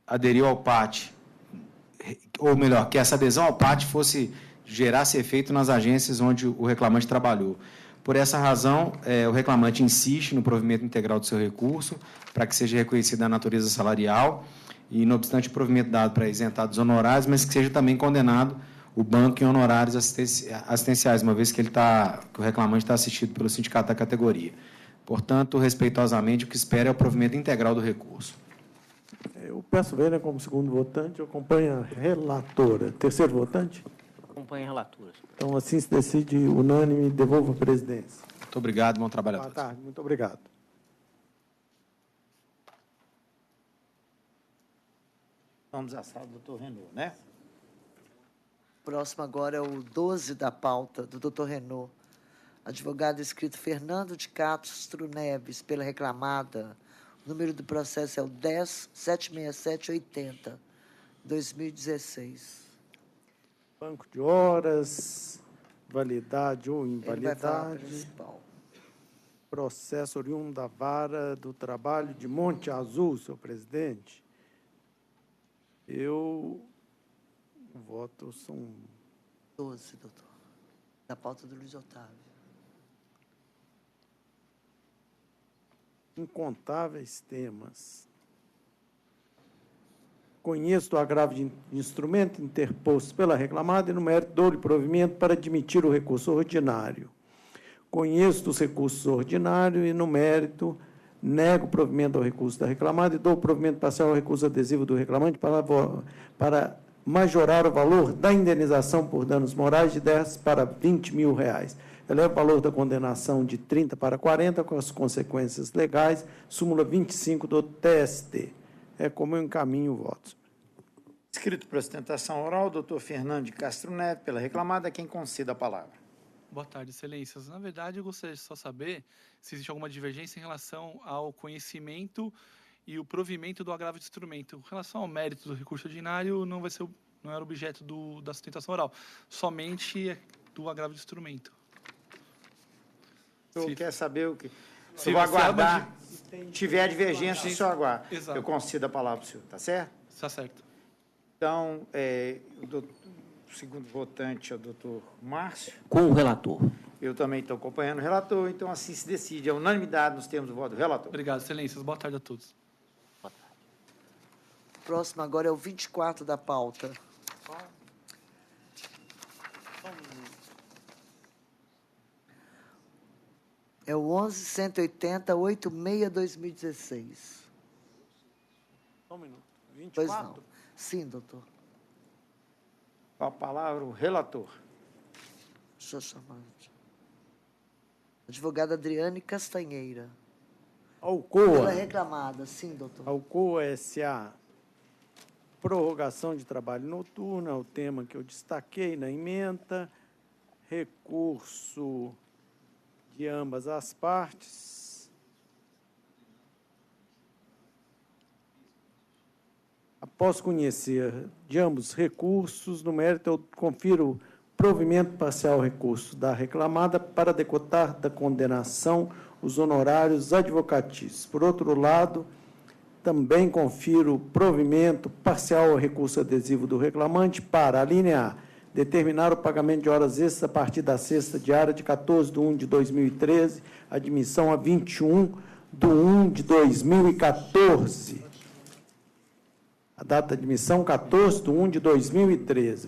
aderiu ao PAT, ou melhor, que essa adesão ao PAT gerasse efeito nas agências onde o reclamante trabalhou. Por essa razão, o reclamante insiste no provimento integral do seu recurso, para que seja reconhecida a natureza salarial, e, não obstante o provimento dado para isentar dos honorários, mas que seja também condenado o banco em honorários assistenciais, uma vez que o reclamante está assistido pelo sindicato da categoria. Portanto, respeitosamente, o que espera é o provimento integral do recurso. Eu peço ver, como segundo votante, acompanha a relatora. Terceiro votante? Acompanha a relatora. Então, assim se decide unânime, devolvo a presidência. Muito obrigado, bom trabalho a todos. Boa tarde, muito obrigado. Vamos à sala do doutor Renaud, né? Próximo agora é o 12 da pauta, do doutor Renaud. Advogado escrito Fernando de Castro Neves, pela reclamada. O número do processo é o 10.76780, 2016. Banco de horas, validade ou Ele vai falar invalidade. principal. Processo oriundo da Vara do Trabalho de Monte Azul, senhor presidente. Eu voto são 12, doutor. Da pauta do Luiz Otávio. incontáveis temas. Conheço o agravo de instrumento interposto pela reclamada e, no mérito, dou-lhe provimento para admitir o recurso ordinário. Conheço os recursos ordinários e, no mérito, nego o provimento ao recurso da reclamada e dou o provimento parcial ao recurso adesivo do reclamante para majorar o valor da indenização por danos morais de 10 para 20 mil reais. eleva o valor da condenação de 30 para 40, com as consequências legais, súmula 25 do TST. É como eu encaminho o voto. Inscrito para sustentação oral, doutor Fernando de Castro Neto, pela reclamada, quem conceda a palavra. Boa tarde, excelências. Na verdade, eu gostaria de só saber se existe alguma divergência em relação ao conhecimento e o provimento do agravo de instrumento. Em relação ao mérito do recurso ordinário, não era objeto da sustentação oral, somente do agravo de instrumento. O senhor quer saber o que... Se eu vou aguardar, tiver divergência, o senhor aguarda. Exato. Eu concedo a palavra para o senhor, tá certo? Está certo. Então, o segundo votante é o doutor Márcio. Com o relator. Eu também estou acompanhando o relator, então assim se decide. A unanimidade nos termos do voto do relator. Obrigado, excelências. Boa tarde a todos. O próximo agora é o 24 da pauta. É o 11.180.86/2016. Só um minuto. 24? Pois não. Sim, doutor. Com a palavra, o relator. Deixa eu chamar. Advogada Adriane Castanheira. Alcoa. Pela reclamada. Sim, doutor. Alcoa S.A. Prorrogação de trabalho noturno, é o tema que eu destaquei na ementa. Recurso de ambas as partes. Após conhecer de ambos os recursos, no mérito, eu confiro provimento parcial ao recurso da reclamada para decotar da condenação os honorários advocatícios. Por outro lado, também confiro provimento parcial ao recurso adesivo do reclamante para, a linha A, determinar o pagamento de horas extras a partir da sexta diária de 14/1/2013, admissão a 21/1/2014. A data de admissão, 14/1/2013.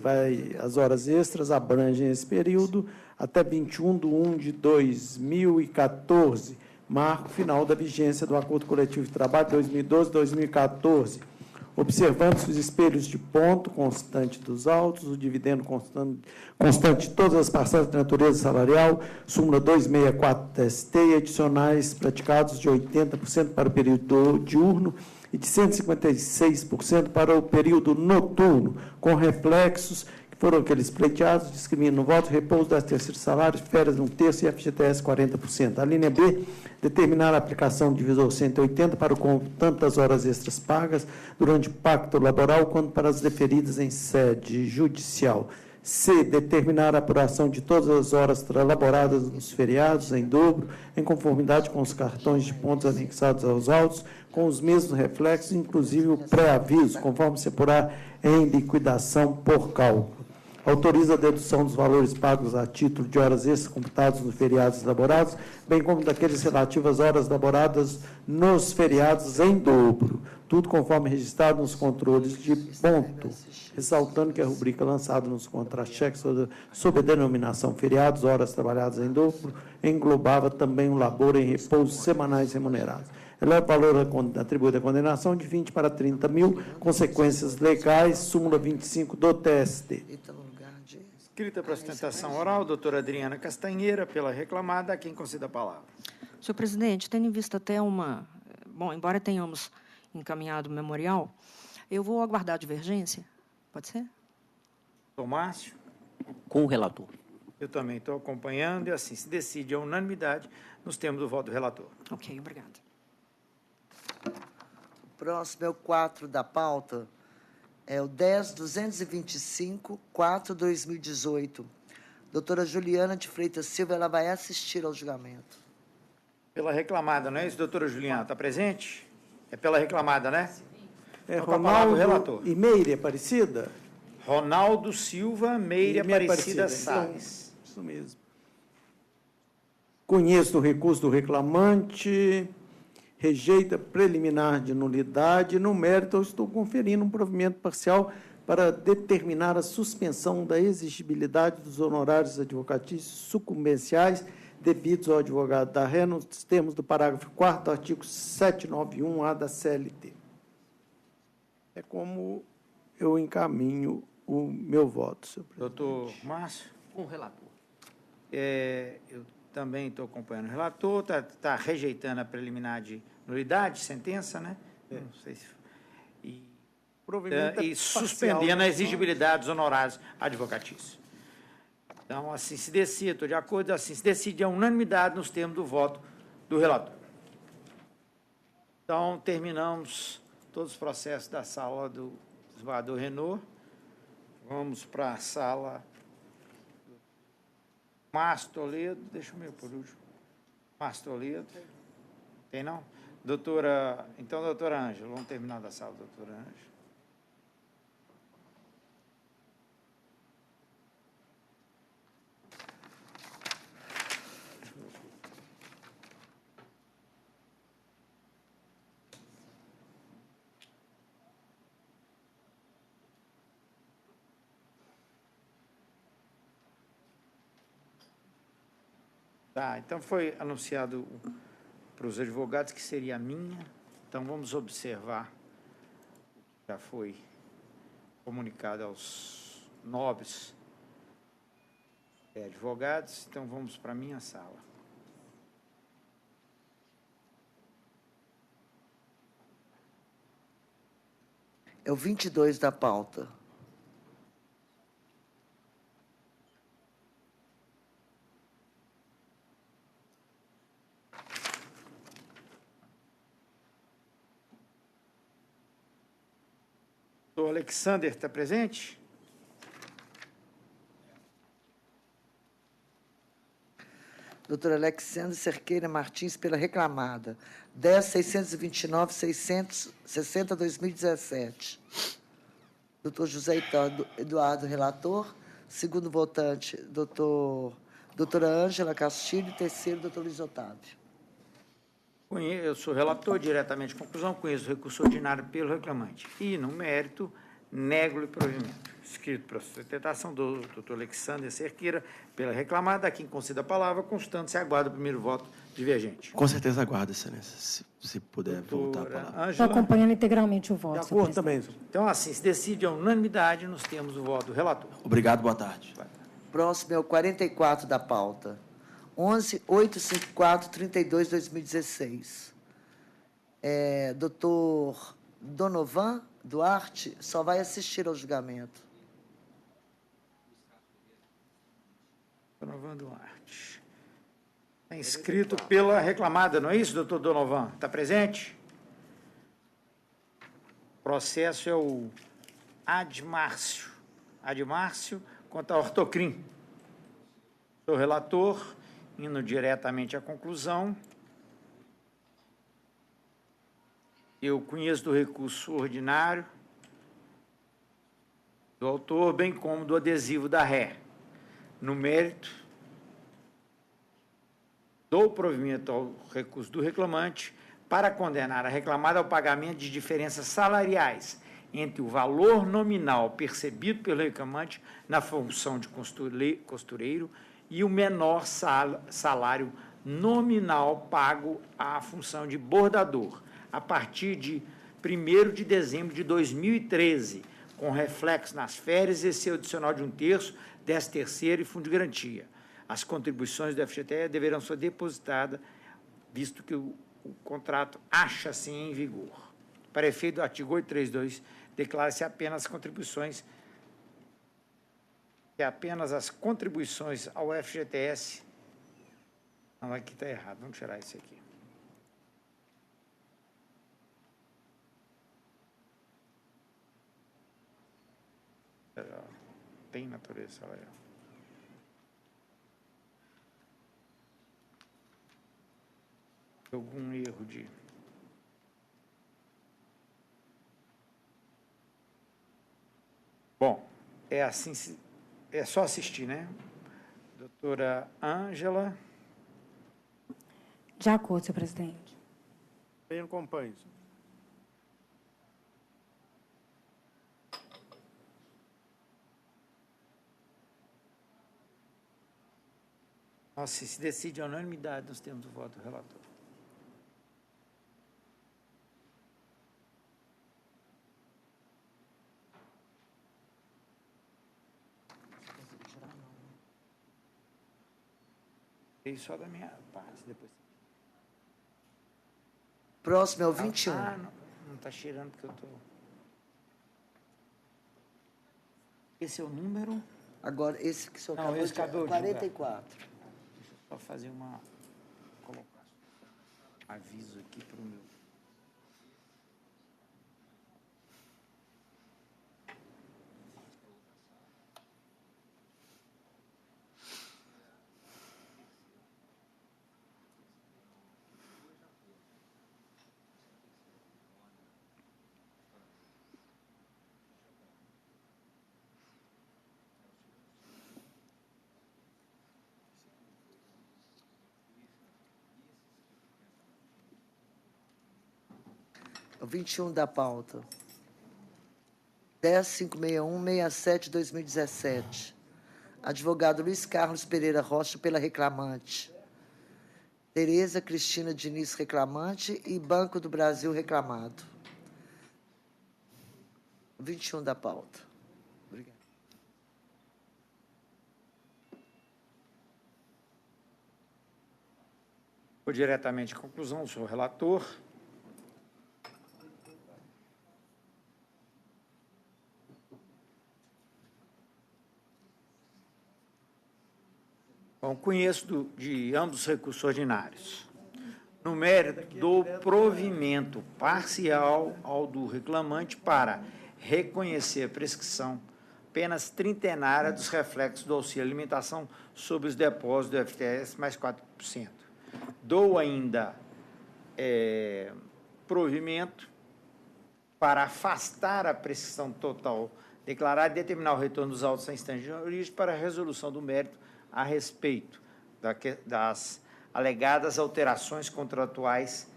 As horas extras abrangem esse período até 21/1/2014, marco final da vigência do Acordo Coletivo de Trabalho 2012-2014. Observando-se os espelhos de ponto constante dos autos, o dividendo constante de todas as parcelas de natureza salarial, súmula 264 TST, e adicionais praticados de 80% para o período diurno e de 156% para o período noturno, com reflexos que foram aqueles pleiteados, discriminam no voto, repouso das terceiros salários, férias 1/3 e FGTS 40%. A linha B, determinar a aplicação do divisor 180 para o contanto das horas extras pagas durante o pacto laboral, quanto para as deferidas em sede judicial. C, determinar a apuração de todas as horas trabalhadas nos feriados em dobro, em conformidade com os cartões de pontos anexados aos autos, com os mesmos reflexos, inclusive o pré-aviso, conforme se apurar em liquidação por cálculo. Autoriza a dedução dos valores pagos a título de horas extras computados nos feriados laborados, bem como daqueles relativos às horas laboradas nos feriados em dobro, tudo conforme registrado nos controles de ponto, ressaltando que a rubrica lançada nos contra-cheques sob a denominação feriados, horas trabalhadas em dobro, englobava também o labor em repouso semanais remunerados. Eleva o valor atribuído à condenação de 20 para 30 mil, consequências legais, súmula 25 do TST. Inscrita para sustentação oral, doutora Adriana Castanheira, pela reclamada, a quem conceda a palavra. Senhor presidente, tendo em vista até uma... Bom, embora tenhamos encaminhado o memorial, eu vou aguardar a divergência. Pode ser? Doutor Márcio. Com o relator. Eu também estou acompanhando, e assim se decide a unanimidade nos termos do voto do relator. Ok, obrigada. O próximo é o 4 da pauta. É o 10.225, 4/2018. Doutora Juliana de Freitas Silva, ela vai assistir ao julgamento. Pela reclamada, não é isso, doutora Juliana? Está presente? É pela reclamada, né? É Então, com a palavra do Ronaldo relator. e Meire Aparecida? Ronaldo Silva Meire Aparecida Salles. Então, isso mesmo. Conheço o recurso do reclamante, rejeita preliminar de nulidade. No mérito, eu estou conferindo um provimento parcial para determinar a suspensão da exigibilidade dos honorários advocatícios sucumbenciais devidos ao advogado da ré, nos termos do parágrafo 4º, artigo 791-A da CLT. É como eu encaminho o meu voto, senhor presidente. Doutor Márcio. Com o relator. Eu também estou acompanhando o relator, está rejeitando a preliminar de nulidade, sentença, né? Não sei se... E suspendendo a exigibilidade dos honorários advocatícios. Então, assim se decide, estou de acordo, assim se decide a unanimidade nos termos do voto do relator. Então, terminamos todos os processos da sala do desembargador Renaud. Vamos para a sala do Márcio Toledo. Deixa eu ver por último. Márcio Toledo. Tem não? Então, doutora Ângela, vamos terminar da sala, doutora Ângela. Tá, então foi anunciado para os advogados que seria a minha. Então, vamos observar o que já foi comunicado aos nobres advogados. Então, vamos para a minha sala. É o 22 da pauta. O Alexander está presente? Doutor Alexandre Cerqueira Martins, pela reclamada. 10.629.660/2017. Doutor José Eduardo, relator. Segundo votante, doutora Ângela Castilho. Terceiro, doutor Luiz Otávio. Eu sou relator, diretamente de conclusão, conheço o recurso ordinário pelo reclamante. E, no mérito, nego-lhe provimento. Escrito para sustentação do doutor Alexander Cerqueira, pela reclamada, a quem conceda a palavra, constante-se aguarda o primeiro voto divergente. Com certeza aguardo, excelência, se puder voltar a palavra. Estou acompanhando integralmente o voto. De acordo também. Então, assim, se decide a unanimidade, nós temos o voto do relator. Obrigado, boa tarde. Próximo é o 44 da pauta. 11.854/32/2016. Doutor Donovan Duarte só vai assistir ao julgamento. Donovan Duarte. É inscrito pela reclamada, não é isso, doutor Donovan? Está presente? O processo é o Admárcio. Admárcio contra a Ortocrim. Sou relator, indo diretamente à conclusão. Eu conheço do recurso ordinário do autor, bem como do adesivo da ré. No mérito, dou provimento ao recurso do reclamante para condenar a reclamada ao pagamento de diferenças salariais entre o valor nominal percebido pelo reclamante na função de costureiro e o menor salário nominal pago à função de bordador, a partir de 1º de dezembro de 2013, com reflexo nas férias e seu adicional de 1/3, 13º e fundo de garantia. As contribuições do FGTS deverão ser depositadas, visto que o contrato acha assim em vigor. Para efeito do artigo 832, declara-se apenas as contribuições ao FGTS. Não, aqui está errado, vamos tirar isso aqui. Tem natureza salarial. Algum erro de... Bom, é assim, é só assistir, né? Doutora Ângela. De acordo, senhor presidente. Bem, acompanho. Nossa, se decide a unanimidade, nós temos o voto do relator. Só da minha parte, depois. Próximo é o 21. Não está cheirando porque eu estou... Esse é o número? Agora, esse que o senhor Não, esse acabou de 44. Deixa eu só fazer uma colocação. Aviso aqui para o meu. O 21 da pauta. 10.561.67/2017. Advogado Luiz Carlos Pereira Rocha pela reclamante. Tereza Cristina Diniz, reclamante, e Banco do Brasil, reclamado. 21 da pauta. Obrigada. Vou diretamente à conclusão, sou relator. Bom, conheço de ambos os recursos ordinários. No mérito do provimento parcial ao do reclamante para reconhecer a prescrição apenas trintenária dos reflexos do auxílio alimentação sobre os depósitos do FGTS mais 4%. Dou ainda provimento para afastar a prescrição total declarada e determinar o retorno dos autos à instância de origem para a resolução do mérito a respeito das alegadas alterações contratuais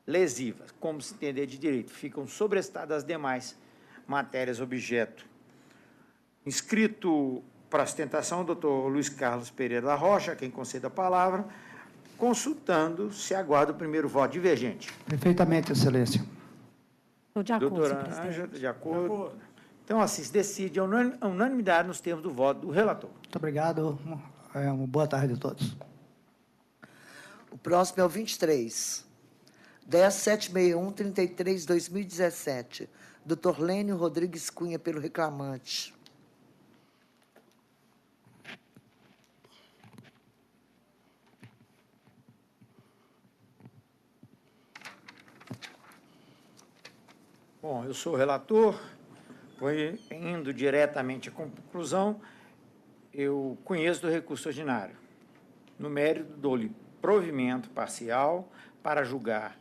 lesivas, como se entender de direito, ficam sobrestadas as demais matérias objeto. Inscrito para sustentação, o doutor Luiz Carlos Pereira da Rocha, quem concede a palavra, consultando se aguarda o primeiro voto divergente. Perfeitamente, excelência. Estou de acordo, Doutora Ângela, de acordo. Então, assim, se decide a unanimidade nos termos do voto do relator. Muito obrigado. Uma boa tarde a todos. O próximo é o 23. 10.761.33/2017. Dr. Lênio Rodrigues Cunha, pelo reclamante. Bom, eu sou o relator, indo diretamente à conclusão, eu conheço do recurso ordinário. No mérito, dou-lhe provimento parcial para julgar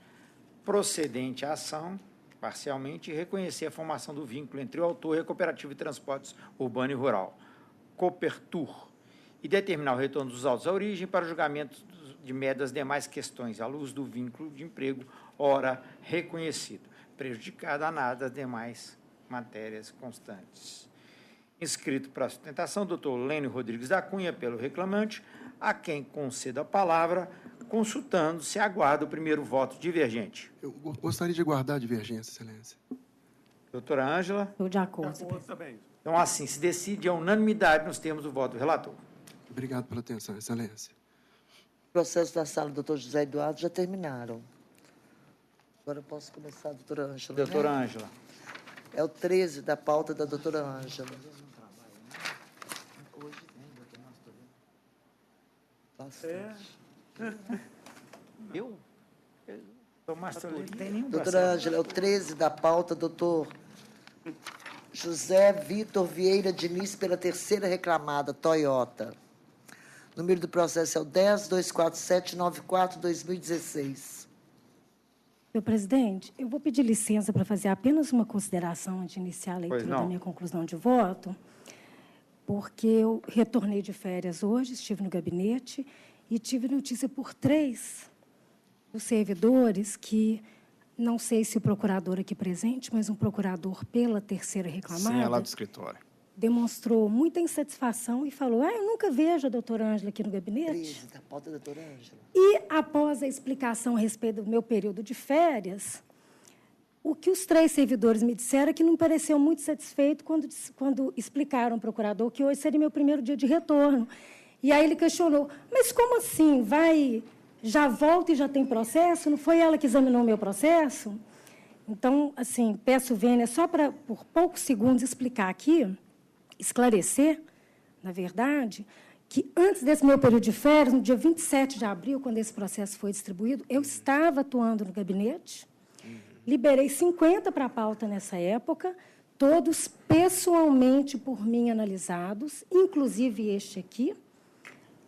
procedente a ação, parcialmente, e reconhecer a formação do vínculo entre o autor e a Cooperativa de Transportes Urbano e Rural, Copertur, e determinar o retorno dos autos à origem para o julgamento de média das demais questões, à luz do vínculo de emprego, ora reconhecido, prejudicado a nada as demais matérias constantes. Inscrito para a sustentação, doutor Lênio Rodrigues da Cunha, pelo reclamante, a quem concedo a palavra, consultando se aguarda o primeiro voto divergente. Eu gostaria de aguardar a divergência, excelência. Doutora Ângela. Estou de acordo. Também. Então, assim, se decide a unanimidade nos termos do voto do relator. Obrigado pela atenção, excelência. O processo da sala do doutor José Eduardo já terminaram. Agora eu posso começar, doutora Ângela. Doutora né? Ângela. É o 13 da pauta da doutora Ângela. Eu? Tomás, não tem nenhum Doutora processo. Ângela, é o 13 da pauta, doutor José Vitor Vieira Diniz, pela terceira reclamada, Toyota. O número do processo é o 10.24794/2016. Senhor presidente, eu vou pedir licença para fazer apenas uma consideração antes de iniciar a leitura não. da minha conclusão de voto, porque eu retornei de férias hoje, estive no gabinete e tive notícia por 3 dos servidores que, não sei se o procurador aqui presente, mas um procurador pela terceira reclamada, Sim, é lá do escritório. demonstrou muita insatisfação e falou: eu nunca vejo a doutora Ângela aqui no gabinete. 13 da pauta da doutora Ângela. E, após a explicação a respeito do meu período de férias, o que os 3 servidores me disseram é que não pareciam muito satisfeitos quando explicaram ao procurador que hoje seria meu primeiro dia de retorno. E aí ele questionou, mas como assim? Já volta e já tem processo? Não foi ela que examinou o meu processo? Então, assim, peço, Vênia, só para, por poucos segundos, explicar aqui, esclarecer, na verdade, que antes desse meu período de férias, no dia 27 de abril, quando esse processo foi distribuído, eu estava atuando no gabinete, liberei 50 para a pauta nessa época, todos pessoalmente por mim analisados, inclusive este aqui.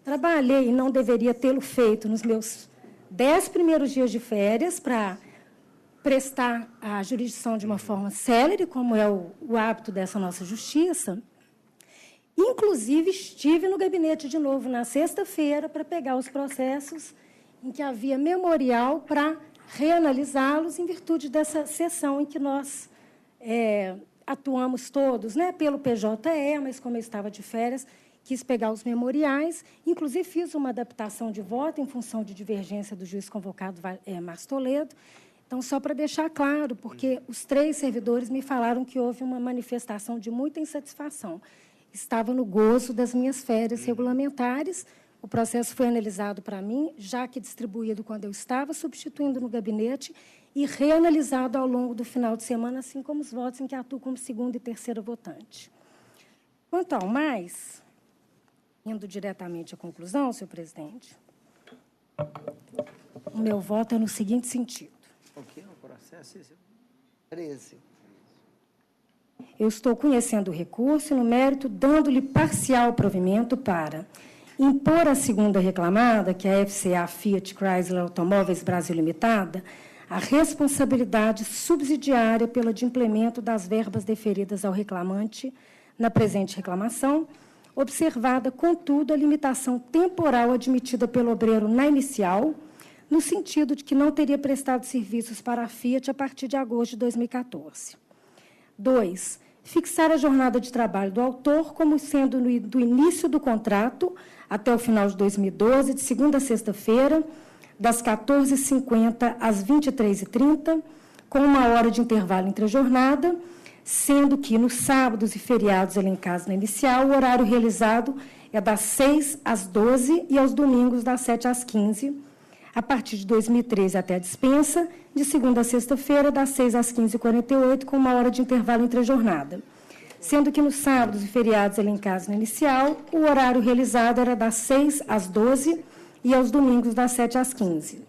Trabalhei, e não deveria tê-lo feito, nos meus 10 primeiros dias de férias, para prestar a jurisdição de uma forma célere, como é o hábito dessa nossa justiça. Inclusive, estive no gabinete de novo na sexta-feira para pegar os processos em que havia memorial para reanalisá-los em virtude dessa sessão em que nós atuamos todos, né, pelo PJE, mas como eu estava de férias, quis pegar os memoriais, inclusive fiz uma adaptação de voto em função de divergência do juiz convocado Márcio Toledo. Então, só para deixar claro, porque os 3 servidores me falaram que houve uma manifestação de muita insatisfação. Estava no gozo das minhas férias regulamentares, o processo foi analisado para mim, já que distribuído quando eu estava substituindo no gabinete, e reanalisado ao longo do final de semana, assim como os votos em que atuo como segunda e terceira votante. Quanto ao mais, indo diretamente à conclusão, senhor presidente, o meu voto é no seguinte sentido. O que é o processo? 13. Eu estou conhecendo o recurso e, no mérito, dando-lhe parcial provimento para impor à segunda reclamada, que é a FCA Fiat Chrysler Automóveis Brasil Limitada, a responsabilidade subsidiária pelo adimplemento das verbas deferidas ao reclamante na presente reclamação, observada, contudo, a limitação temporal admitida pelo obreiro na inicial, no sentido de que não teria prestado serviços para a Fiat a partir de agosto de 2014. 2. Fixar a jornada de trabalho do autor como sendo do início do contrato até o final de 2012, de segunda a sexta-feira, das 14h50 às 23h30, com 1 hora de intervalo entre a jornada, sendo que nos sábados e feriados elencados na inicial, o horário realizado é das 6 às 12 e aos domingos das 7 às 15, a partir de 2013 até a dispensa, de segunda a sexta-feira, das 6 às 15h48, com 1 hora de intervalo entre a jornada. Sendo que nos sábados e feriados elencados na inicial, o horário realizado era das 6 às 12 e aos domingos das 7 às 15.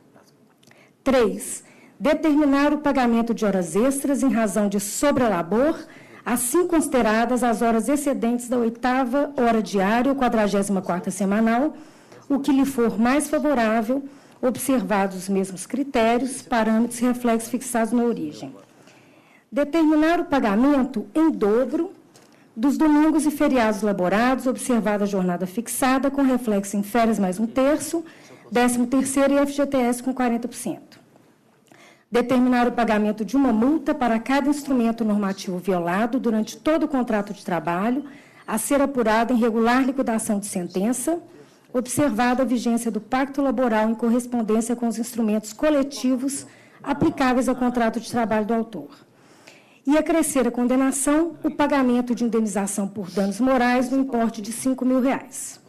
3. Determinar o pagamento de horas extras em razão de sobrelabor, assim consideradas as horas excedentes da 8ª hora diária ou 44ª semanal, o que lhe for mais favorável, observados os mesmos critérios, parâmetros e reflexos fixados na origem. Determinar o pagamento em dobro dos domingos e feriados laborados, observada a jornada fixada, com reflexo em férias mais 1/3, 13º e FGTS com 40%. Determinar o pagamento de uma multa para cada instrumento normativo violado durante todo o contrato de trabalho, a ser apurado em regular liquidação de sentença, observada a vigência do pacto laboral em correspondência com os instrumentos coletivos aplicáveis ao contrato de trabalho do autor. E acrescer a condenação o pagamento de indenização por danos morais no importe de R$ 5.000.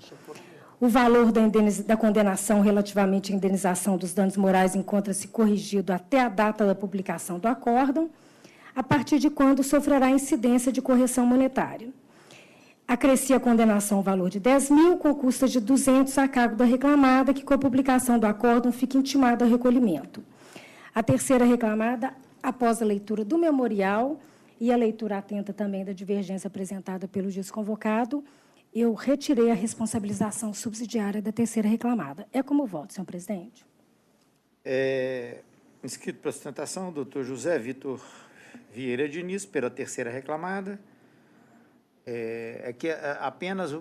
O valor da condenação relativamente à indenização dos danos morais encontra-se corrigido até a data da publicação do acórdão, a partir de quando sofrerá incidência de correção monetária. Acrescia a condenação o valor de 10.000, com custas de 200 a cargo da reclamada, que com a publicação do acórdão fica intimada ao recolhimento. A terceira reclamada, após a leitura do memorial e a leitura atenta também da divergência apresentada pelo juiz convocado, eu retirei a responsabilização subsidiária da terceira reclamada. É como voto, senhor presidente. Inscrito para sustentação, doutor José Vitor Vieira Diniz, pela terceira reclamada. Que apenas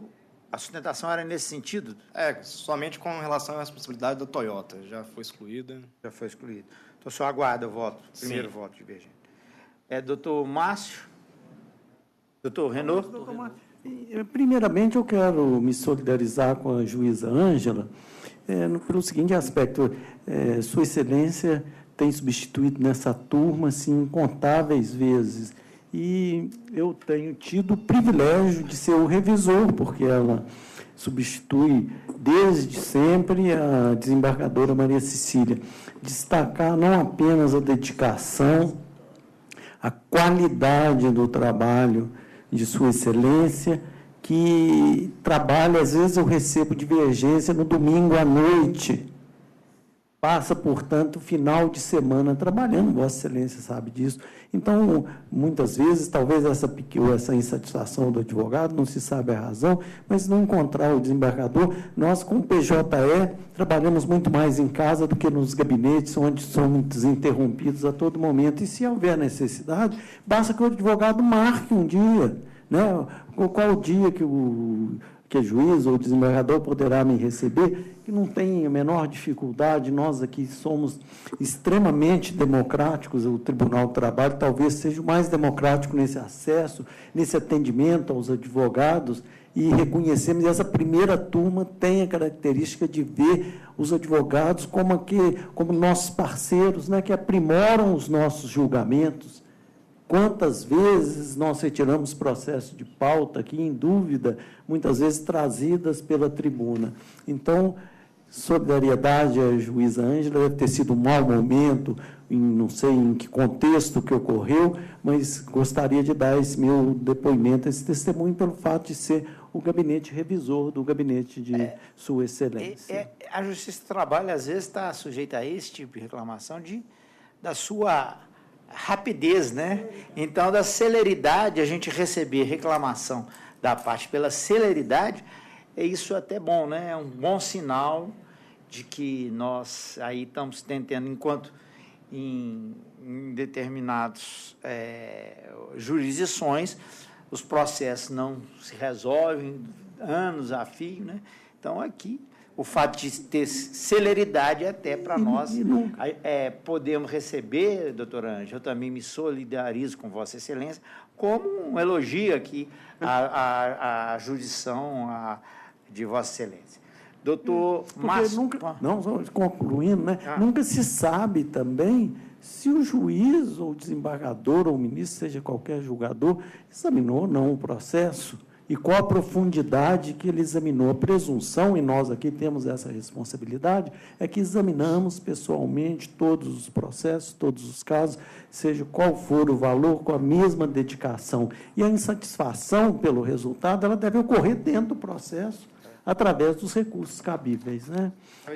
a sustentação era nesse sentido? Somente com relação à responsabilidade da Toyota. Já foi excluída. Já foi excluída. Então, só aguarda o voto, primeiro voto divergente. Doutor Márcio? Doutor Renaud? Primeiramente, eu quero me solidarizar com a juíza Ângela pelo seguinte aspecto. Sua Excelência tem substituído nessa turma assim, incontáveis vezes. E eu tenho tido o privilégio de ser o revisor, porque ela substitui desde sempre a desembargadora Maria Cecília. Destacar não apenas a dedicação, a qualidade do trabalho de Sua Excelência, que trabalha, às vezes eu recebo divergência no domingo à noite, passa, portanto, o final de semana trabalhando, Vossa Excelência sabe disso. Então, muitas vezes, talvez essa insatisfação do advogado, não se sabe a razão, mas não encontrar o desembargador, nós, com o PJE, trabalhamos muito mais em casa do que nos gabinetes, onde somos interrompidos a todo momento. E, se houver necessidade, basta que o advogado marque um dia, né? Qual o dia que o juiz ou o desembargador poderá me receber, que não tem a menor dificuldade. Nós aqui somos extremamente democráticos, o Tribunal do Trabalho talvez seja o mais democrático nesse acesso, nesse atendimento aos advogados, e reconhecemos, e essa primeira turma tem a característica de ver os advogados como nossos parceiros, né, que aprimoram os nossos julgamentos. Quantas vezes nós retiramos processos de pauta aqui em dúvida, muitas vezes trazidas pela tribuna. Então, solidariedade à juíza Ângela, deve ter sido um mau momento, não sei em que contexto que ocorreu, mas gostaria de dar esse meu depoimento, esse testemunho, pelo fato de ser o gabinete revisor do gabinete de Sua Excelência. A Justiça do Trabalho, às vezes, está sujeita a esse tipo de reclamação da sua rapidez, né? Então, da celeridade, a gente receber reclamação da parte pela celeridade, isso é até bom, né? É um bom sinal de que nós aí estamos tentando, enquanto em determinadas jurisdições, os processos não se resolvem anos a fio, né? Então, aqui, o fato de ter celeridade até para nós podemos receber, doutora Ângela, eu também me solidarizo com Vossa Excelência, como um elogio aqui à jurisdição de Vossa Excelência. Doutor Márcio... Só concluindo, né? Nunca se sabe também se o juiz, ou o desembargador, ou o ministro, seja qualquer julgador, examinou ou não o processo. E qual a profundidade que ele examinou. A presunção, e nós aqui temos essa responsabilidade, é que examinamos pessoalmente todos os processos, todos os casos, seja qual for o valor, com a mesma dedicação. E a insatisfação pelo resultado, ela deve ocorrer dentro do processo, através dos recursos cabíveis, né?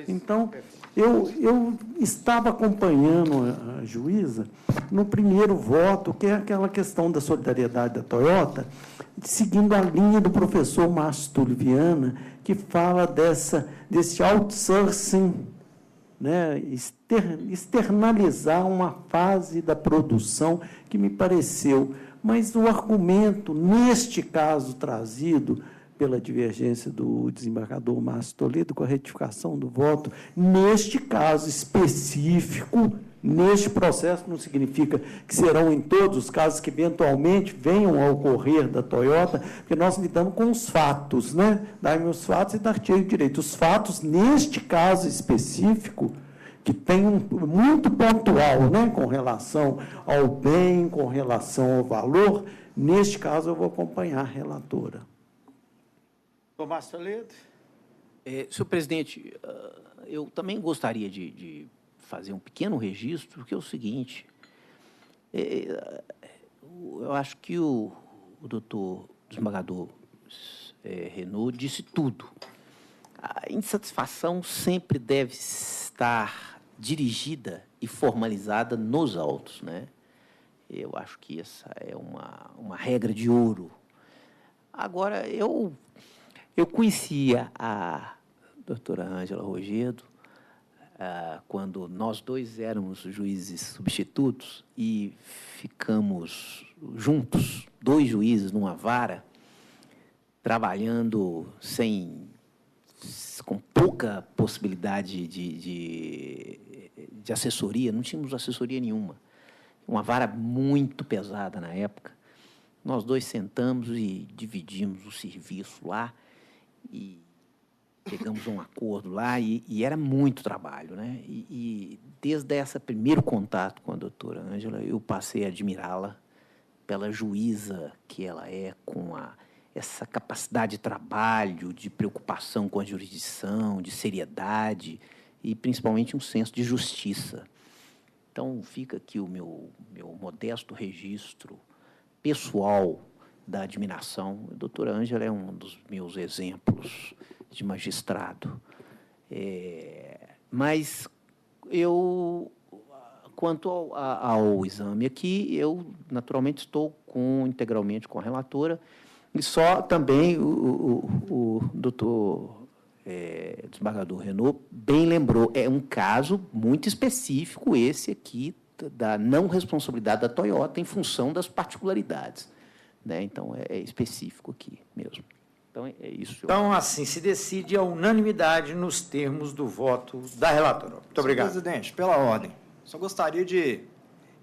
Então, eu estava acompanhando a juíza no primeiro voto, que é aquela questão da solidariedade da Toyota, seguindo a linha do professor Márcio Túlio Viana, que fala desse outsourcing, né, externalizar uma fase da produção que me pareceu. Mas o argumento, neste caso trazido pela divergência do desembargador Márcio Toledo, com a retificação do voto, neste caso específico, neste processo, não significa que serão em todos os casos que eventualmente venham a ocorrer da Toyota, porque nós lidamos com os fatos, né? Dai-me os fatos e dar-te o direito. Os fatos, neste caso específico, que tem muito pontual, né, com relação ao bem, com relação ao valor, neste caso eu vou acompanhar a relatora. Tomás Toledo. Senhor presidente, eu também gostaria de fazer um pequeno registro, porque é o seguinte, eu acho que o doutor desembargador Renaud disse tudo. A insatisfação sempre deve estar dirigida e formalizada nos autos, né? Eu acho que essa é uma regra de ouro. Agora, eu conhecia a doutora Ângela Rogedo quando nós dois éramos juízes substitutos e ficamos juntos, dois juízes numa vara, trabalhando com pouca possibilidade de assessoria, não tínhamos assessoria nenhuma. Uma vara muito pesada na época. Nós dois sentamos e dividimos o serviço lá e chegamos a um acordo lá e era muito trabalho, né? E desde esse primeiro contato com a doutora Ângela, eu passei a admirá-la pela juíza que ela é, com a essa capacidade de trabalho, de preocupação com a jurisdição, de seriedade e, principalmente, um senso de justiça. Então, fica aqui o meu modesto registro pessoal da admiração. A doutora Ângela é um dos meus exemplos de magistrado. Mas eu, quanto ao exame aqui, eu, naturalmente, estou integralmente com a relatora, e só também o doutor desembargador Renaud bem lembrou, é um caso muito específico esse aqui, da não responsabilidade da Toyota em função das particularidades, né? Então, é específico aqui mesmo. Então, é isso. Então, assim, se decide a unanimidade nos termos do voto da relatora. Muito obrigado. Senhor presidente, pela ordem, só gostaria de,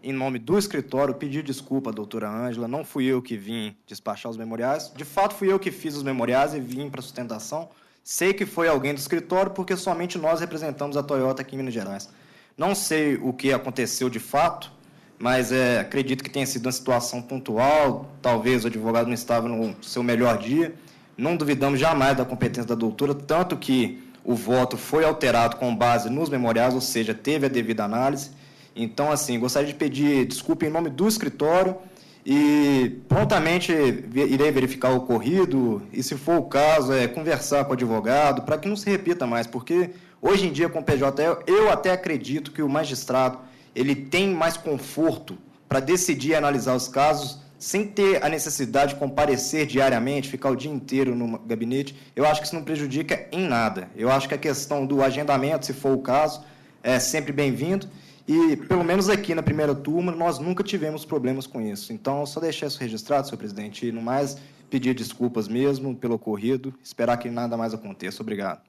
em nome do escritório, pedir desculpa à doutora Ângela. Não fui eu que vim despachar os memoriais. De fato, fui eu que fiz os memoriais e vim para sustentação. Sei que foi alguém do escritório, porque somente nós representamos a Toyota aqui em Minas Gerais. Não sei o que aconteceu de fato, mas acredito que tenha sido uma situação pontual. Talvez o advogado não estava no seu melhor dia. Não duvidamos jamais da competência da doutora, tanto que o voto foi alterado com base nos memoriais, ou seja, teve a devida análise. Então, assim, gostaria de pedir desculpa em nome do escritório e prontamente irei verificar o ocorrido e, se for o caso, conversar com o advogado para que não se repita mais, porque hoje em dia, com o PJ, eu até acredito que o magistrado ele tem mais conforto para decidir e analisar os casos sem ter a necessidade de comparecer diariamente, ficar o dia inteiro no gabinete. Eu acho que isso não prejudica em nada. Eu acho que a questão do agendamento, se for o caso, é sempre bem-vindo. E, pelo menos aqui na primeira turma, nós nunca tivemos problemas com isso. Então, só deixar isso registrado, senhor presidente, e, no mais, pedir desculpas mesmo pelo ocorrido, esperar que nada mais aconteça. Obrigado.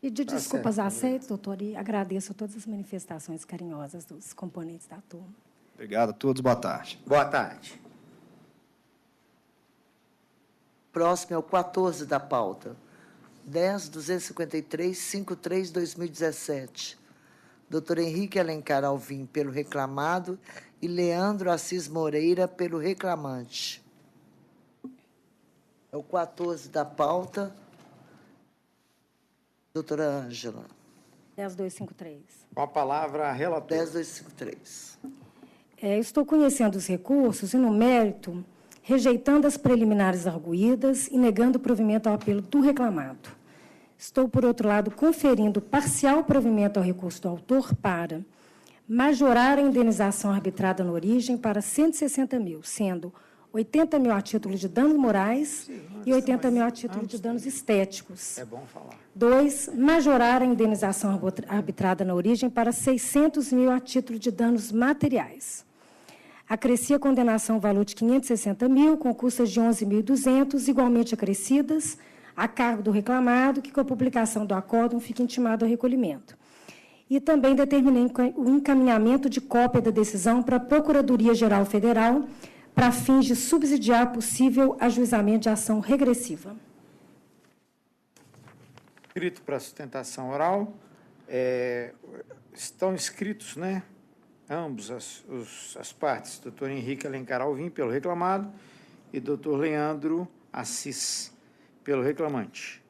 Pedir desculpas aceitas, doutor, e agradeço todas as manifestações carinhosas dos componentes da turma. Obrigado a todos. Boa tarde. Boa tarde. Próximo é o 14 da pauta. 10.253.53/2017. Doutor Henrique Alencar Alvim, pelo reclamado, e Leandro Assis Moreira, pelo reclamante. É o 14 da pauta. Doutora Ângela. 10.253. Com a palavra, a relatora. 10.253. Estou conhecendo os recursos e, no mérito, rejeitando as preliminares arguídas e negando o provimento ao apelo do reclamado. Estou, por outro lado, conferindo parcial provimento ao recurso do autor para majorar a indenização arbitrada na origem para 160 mil, sendo 80 mil a título de danos morais e 80 mil a título de danos estéticos. É bom falar. 2, majorar a indenização arbitrada na origem para 600 mil a título de danos materiais. Acrescia a condenação ao valor de 560 mil, com custas de 11.200, igualmente acrescidas, a cargo do reclamado, que com a publicação do acórdão fica intimado ao recolhimento. E também determinei o encaminhamento de cópia da decisão para a Procuradoria-Geral Federal, para fins de subsidiar possível ajuizamento de ação regressiva. Escrito para sustentação oral. Estão inscritos, né? Ambos as partes, doutor Henrique Alencar Alvim, pelo reclamado, e doutor Leandro Assis, pelo reclamante.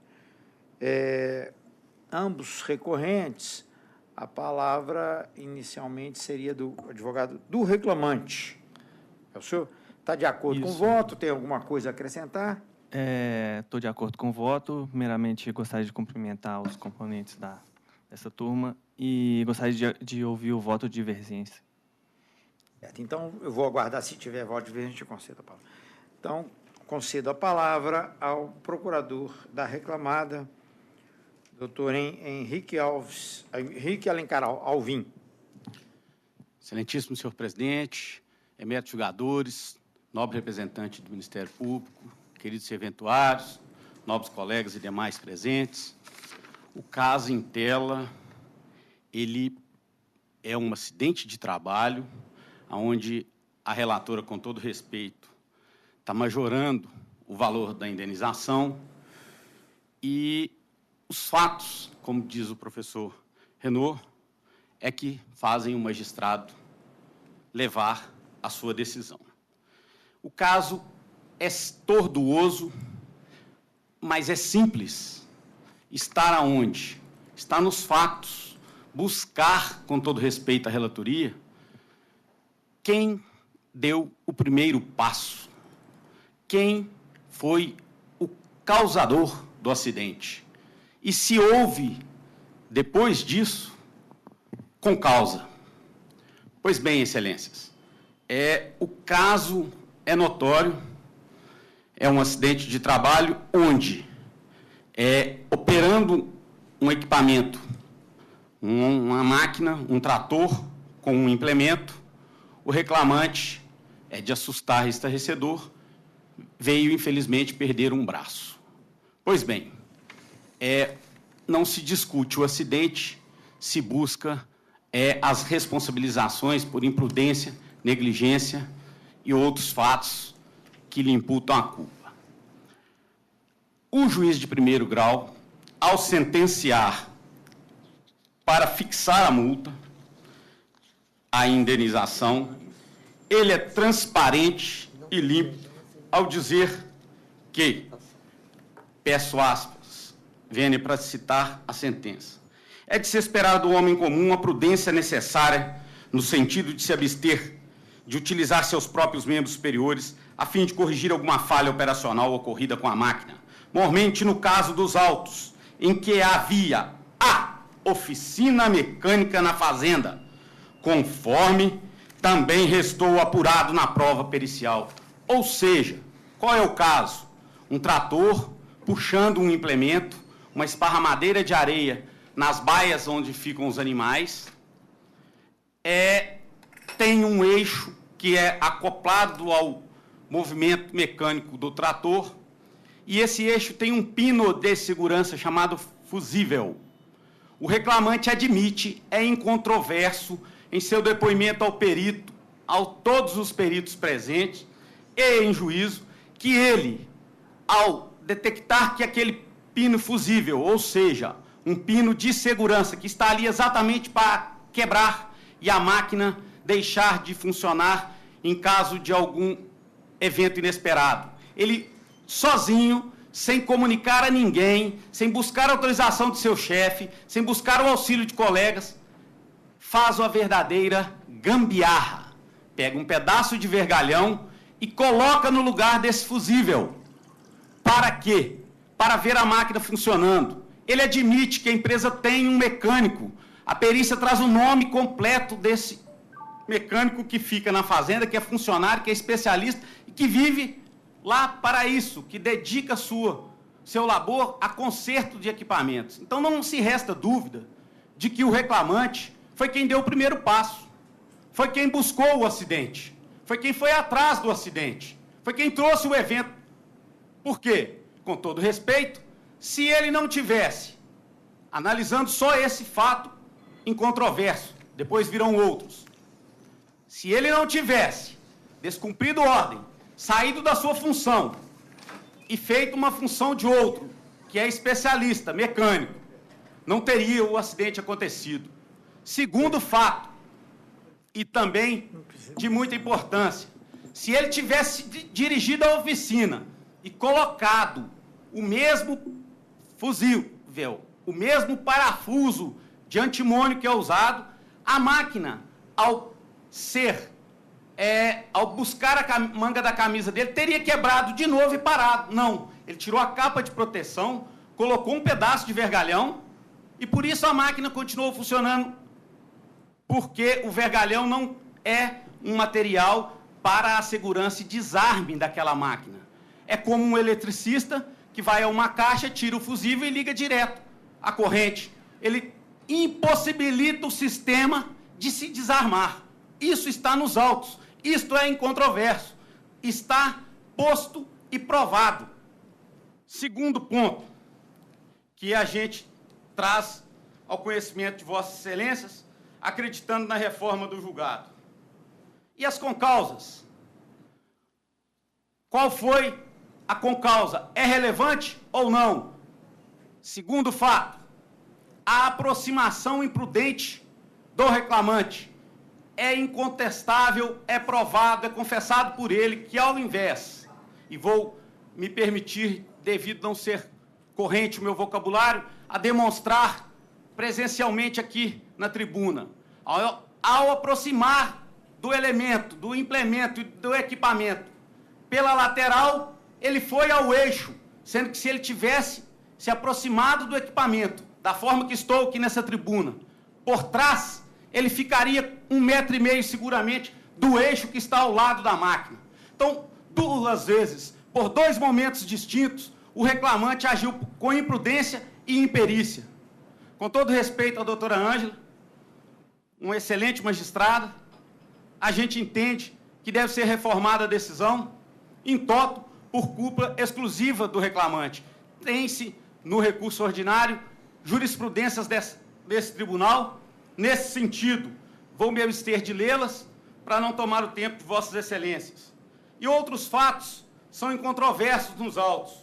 Ambos recorrentes, a palavra inicialmente seria do advogado do reclamante. O senhor está de acordo com o voto? Tem alguma coisa a acrescentar? Estou de acordo com o voto. Meramente, gostaria de cumprimentar os componentes dessa turma e gostaria de ouvir o voto de divergência. Então, eu vou aguardar, se tiver voto de divergência, eu concedo a palavra. Então, concedo a palavra ao procurador da reclamada, doutor Henrique Alencar Alvim. Excelentíssimo senhor presidente, eméritos julgadores, nobre representante do Ministério Público, queridos serventuários, nobres colegas e demais presentes. O caso em tela, ele é um acidente de trabalho, onde a relatora, com todo respeito, está majorando o valor da indenização e os fatos, como diz o professor Renaud, é que fazem o magistrado levar a sua decisão. O caso é tortuoso, Mas é simples. Estar aonde? Está nos fatos. Buscar, com todo respeito à relatoria, quem deu o primeiro passo. Quem foi o causador do acidente. E se houve, depois disso, com causa. Pois bem, excelências, o caso é notório, é um acidente de trabalho onde, operando um equipamento, uma máquina, um trator com um implemento, o reclamante, de assustar estarrecedor, veio, infelizmente, perder um braço. Pois bem, não se discute o acidente, se busca as responsabilizações por imprudência, negligência e outros fatos que lhe imputam a culpa. O juiz de primeiro grau, ao sentenciar para fixar a multa, a indenização, ele é transparente e limpo ao dizer que, peço aspas, vênia para citar a sentença, é de se esperar do homem comum a prudência necessária no sentido de se abster de utilizar seus próprios membros superiores a fim de corrigir alguma falha operacional ocorrida com a máquina, mormente no caso dos autos, em que havia a oficina mecânica na fazenda, conforme também restou apurado na prova pericial. Ou seja, qual é o caso? Um trator puxando um implemento, uma esparramadeira de areia nas baias onde ficam os animais, tem um eixo que é acoplado ao movimento mecânico do trator, e esse eixo tem um pino de segurança chamado fusível. O reclamante admite, é incontroverso, em seu depoimento ao perito, a todos os peritos presentes e em juízo, que ele, ao detectar que aquele pino fusível, ou seja, um pino de segurança que está ali exatamente para quebrar e a máquina deixar de funcionar em caso de algum evento inesperado. Ele, sozinho, sem comunicar a ninguém, sem buscar a autorização de seu chefe, sem buscar o auxílio de colegas, faz uma verdadeira gambiarra. Pega um pedaço de vergalhão e coloca no lugar desse fusível. Para quê? Para ver a máquina funcionando. Ele admite que a empresa tem um mecânico. A perícia traz o nome completo desse mecânico que fica na fazenda, que é funcionário, que é especialista e que vive lá para isso, que dedica seu labor a conserto de equipamentos. Então não se resta dúvida de que o reclamante foi quem deu o primeiro passo, foi quem buscou o acidente, foi quem foi atrás do acidente, foi quem trouxe o evento. Por quê? Com todo respeito, se ele não tivesse, analisando só esse fato incontroverso, depois virão outros, se ele não tivesse descumprido ordem, saído da sua função e feito uma função de outro, que é especialista, mecânico, não teria o acidente acontecido. Segundo fato, e também de muita importância, se ele tivesse dirigido a oficina e colocado o mesmo fusível, o mesmo parafuso de antimônio que é usado, a máquina, ao buscar a manga da camisa dele, teria quebrado de novo e parado. Não, ele tirou a capa de proteção, colocou um pedaço de vergalhão e por isso a máquina continuou funcionando, porque o vergalhão não é um material para a segurança e desarme daquela máquina. É como um eletricista que vai a uma caixa, tira o fusível e liga direto a corrente. Ele impossibilita o sistema de se desarmar. Isso está nos autos. Isto é incontroverso. Está posto e provado. Segundo ponto que a gente traz ao conhecimento de Vossas Excelências, acreditando na reforma do julgado. E as concausas? Qual foi a concausa? É relevante ou não? Segundo fato, a aproximação imprudente do reclamante. É incontestável, é provado, é confessado por ele que, ao invés, e vou me permitir devido não ser corrente o meu vocabulário, a demonstrar presencialmente aqui na tribuna. Ao aproximar do elemento, do implemento e do equipamento pela lateral, ele foi ao eixo, sendo que se ele tivesse se aproximado do equipamento, da forma que estou aqui nessa tribuna, por trás, ele ficaria 1,5 metro seguramente do eixo que está ao lado da máquina. Então, 2 vezes, por 2 momentos distintos, o reclamante agiu com imprudência e imperícia. Com todo respeito à doutora Ângela, uma excelente magistrada, a gente entende que deve ser reformada a decisão, em toto, por culpa exclusiva do reclamante. Tem-se, no recurso ordinário, jurisprudências desse tribunal. Nesse sentido, vou me abster de lê-las para não tomar o tempo de Vossas Excelências. E outros fatos são incontroversos nos autos,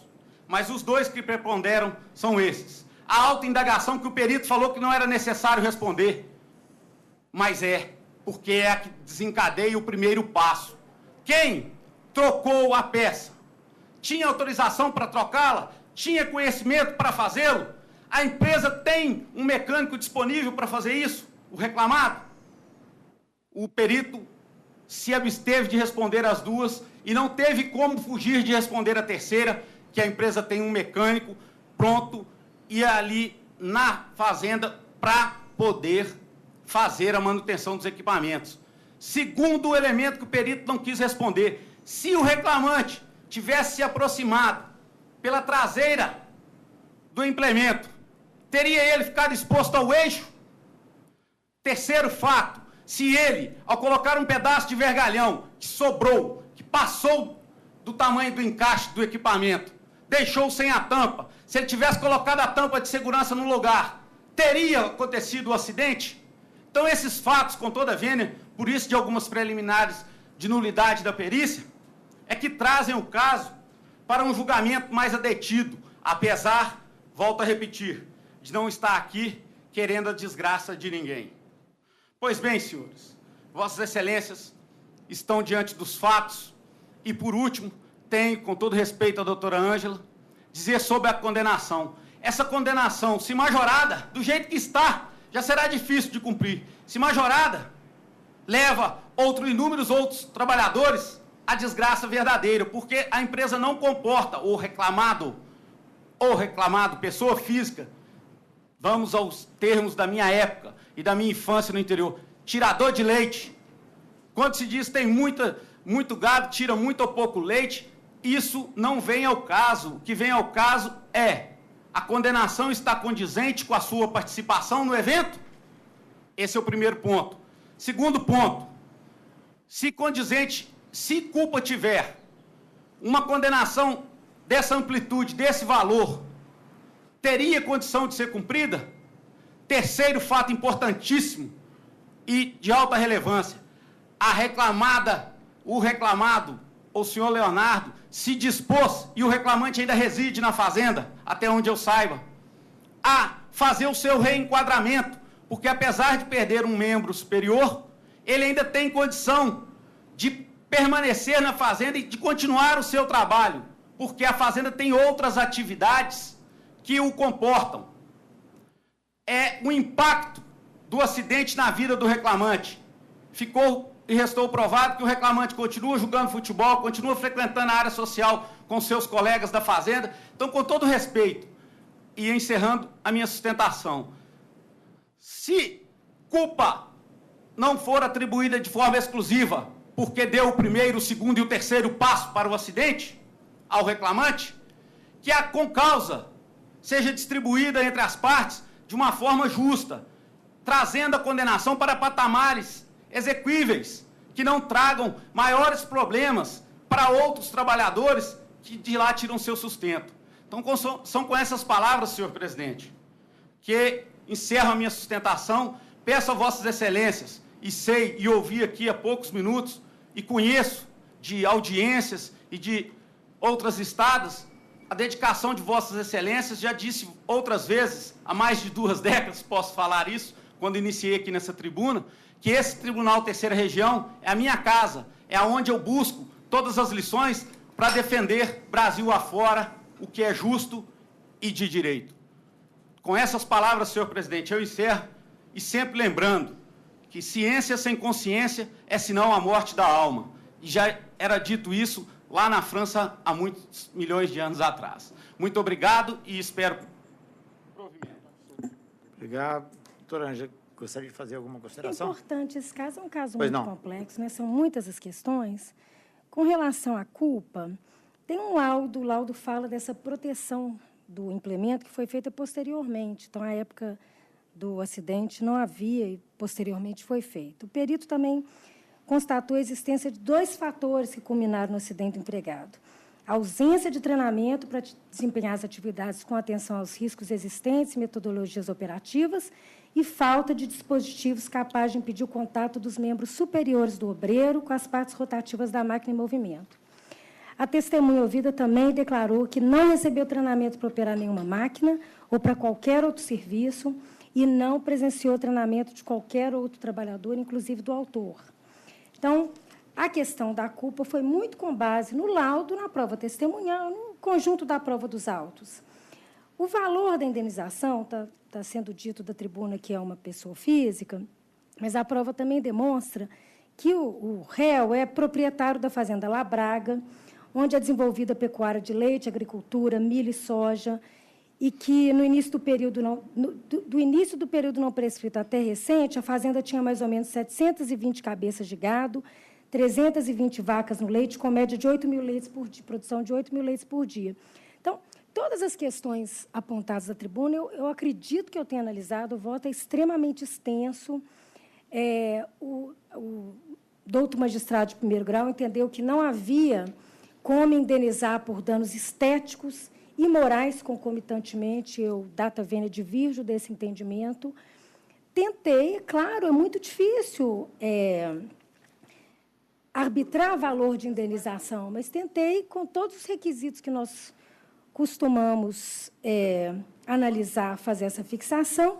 mas os 2 que preponderam são esses. A autoindagação que o perito falou que não era necessário responder, mas porque é a que desencadeia o primeiro passo. Quem trocou a peça tinha autorização para trocá-la? Tinha conhecimento para fazê-lo? A empresa tem um mecânico disponível para fazer isso? O reclamado? O perito se absteve de responder as 2 e não teve como fugir de responder a terceira, que a empresa tem um mecânico pronto e ali na fazenda para poder fazer a manutenção dos equipamentos. Segundo o elemento que o perito não quis responder, se o reclamante tivesse se aproximado pela traseira do implemento, teria ele ficado exposto ao eixo? Terceiro fato, se ele, ao colocar um pedaço de vergalhão que sobrou, que passou do tamanho do encaixe do equipamento, deixou sem a tampa, se ele tivesse colocado a tampa de segurança no lugar, teria acontecido o acidente? Então, esses fatos, com toda a vênia, por isso de algumas preliminares de nulidade da perícia, é que trazem o caso para um julgamento mais adetido, apesar, volto a repetir, de não estar aqui querendo a desgraça de ninguém. Pois bem, senhores, Vossas Excelências estão diante dos fatos e, por último, tenho, com todo respeito à doutora Ângela, dizer sobre a condenação. Essa condenação, se majorada, do jeito que está, já será difícil de cumprir. Se majorada, leva inúmeros outros trabalhadores à desgraça verdadeira, porque a empresa não comporta o reclamado, pessoa física, vamos aos termos da minha época e da minha infância no interior, tirador de leite. Quando se diz que tem muito gado, tira muito ou pouco leite, isso não vem ao caso. O que vem ao caso é: a condenação está condizente com a sua participação no evento? Esse é o primeiro ponto. Segundo ponto, se culpa tiver, uma condenação dessa amplitude, desse valor, teria condição de ser cumprida? Terceiro fato importantíssimo e de alta relevância: o reclamado, o senhor Leonardo, se dispôs, e o reclamante ainda reside na fazenda, até onde eu saiba, a fazer o seu reenquadramento, porque apesar de perder um membro superior, ele ainda tem condição de permanecer na fazenda e de continuar o seu trabalho, porque a fazenda tem outras atividades que o comportam. É o impacto do acidente na vida do reclamante. Ficou e restou provado que o reclamante continua jogando futebol, continua frequentando a área social com seus colegas da fazenda. Então, com todo respeito, e encerrando a minha sustentação, se culpa não for atribuída de forma exclusiva, porque deu o primeiro, o segundo e o terceiro passo para o acidente ao reclamante, que a concausa seja distribuída entre as partes de uma forma justa, trazendo a condenação para patamares exequíveis, que não tragam maiores problemas para outros trabalhadores que de lá tiram seu sustento. Então, são com essas palavras, senhor presidente, que encerro a minha sustentação. Peço a Vossas Excelências, e sei e ouvi aqui há poucos minutos, e conheço de audiências e de outras estadas, a dedicação de Vossas Excelências. Já disse outras vezes, há mais de 2 décadas, posso falar isso, quando iniciei aqui nessa tribuna, que esse Tribunal Terceira Região é a minha casa, é onde eu busco todas as lições para defender Brasil afora o que é justo e de direito. Com essas palavras, senhor presidente, eu encerro, e sempre lembrando que ciência sem consciência é senão a morte da alma. E já era dito isso lá na França há muitos milhões de anos atrás. Muito obrigado e espero provimento. Obrigado. Doutora Ângela, gostaria de fazer alguma consideração? É importante, esse caso é um caso Pois muito não. complexo, né? São muitas as questões. Com relação à culpa, tem um laudo, o laudo fala dessa proteção do implemento que foi feita posteriormente. Então, à época do acidente não havia e posteriormente foi feito. O perito também constatou a existência de 2 fatores que culminaram no acidente empregado. A ausência de treinamento para desempenhar as atividades com atenção aos riscos existentes e metodologias operativas e falta de dispositivos capazes de impedir o contato dos membros superiores do obreiro com as partes rotativas da máquina em movimento. A testemunha ouvida também declarou que não recebeu treinamento para operar nenhuma máquina ou para qualquer outro serviço e não presenciou treinamento de qualquer outro trabalhador, inclusive do autor. Então, a questão da culpa foi muito com base no laudo, na prova testemunhal, no conjunto da prova dos autos. O valor da indenização, está sendo dito da tribuna que é uma pessoa física, mas a prova também demonstra que o réu é proprietário da fazenda Labraga, onde é desenvolvida a pecuária de leite, agricultura, milho e soja, e que no início do período não prescrito até recente, a fazenda tinha mais ou menos 720 cabeças de gado, 320 vacas no leite, com média de 8.000 leites por dia, produção de 8.000 leites por dia. Então, todas as questões apontadas da tribuna, eu acredito que eu tenha analisado, o voto é extremamente extenso. O doutor magistrado de primeiro grau entendeu que não havia como indenizar por danos estéticos e morais concomitantemente. Eu, data vênia, divirjo desse entendimento. Tentei, claro, é muito difícil arbitrar valor de indenização, mas tentei, com todos os requisitos que nós costumamos analisar, fazer essa fixação.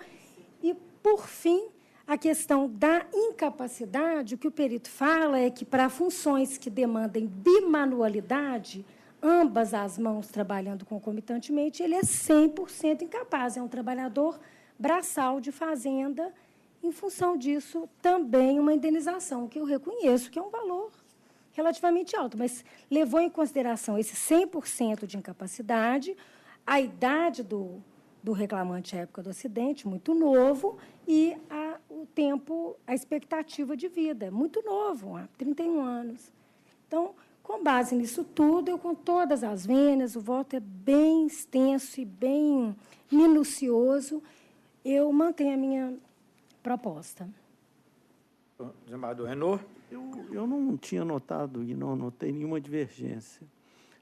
E, por fim, a questão da incapacidade, o que o perito fala é que, para funções que demandem bimanualidade, ambas as mãos trabalhando concomitantemente, ele é 100% incapaz, é um trabalhador braçal de fazenda. Em função disso, também uma indenização, que eu reconheço que é um valor relativamente alto, mas levou em consideração esse 100% de incapacidade, a idade do reclamante à época do acidente, muito novo, e o tempo, a expectativa de vida, muito novo, há 31 anos. Então, com base nisso tudo, eu, com todas as vênias, o voto é bem extenso e bem minucioso, eu mantenho a minha proposta. Desembargador Renaud. Eu não tinha notado e não notei nenhuma divergência.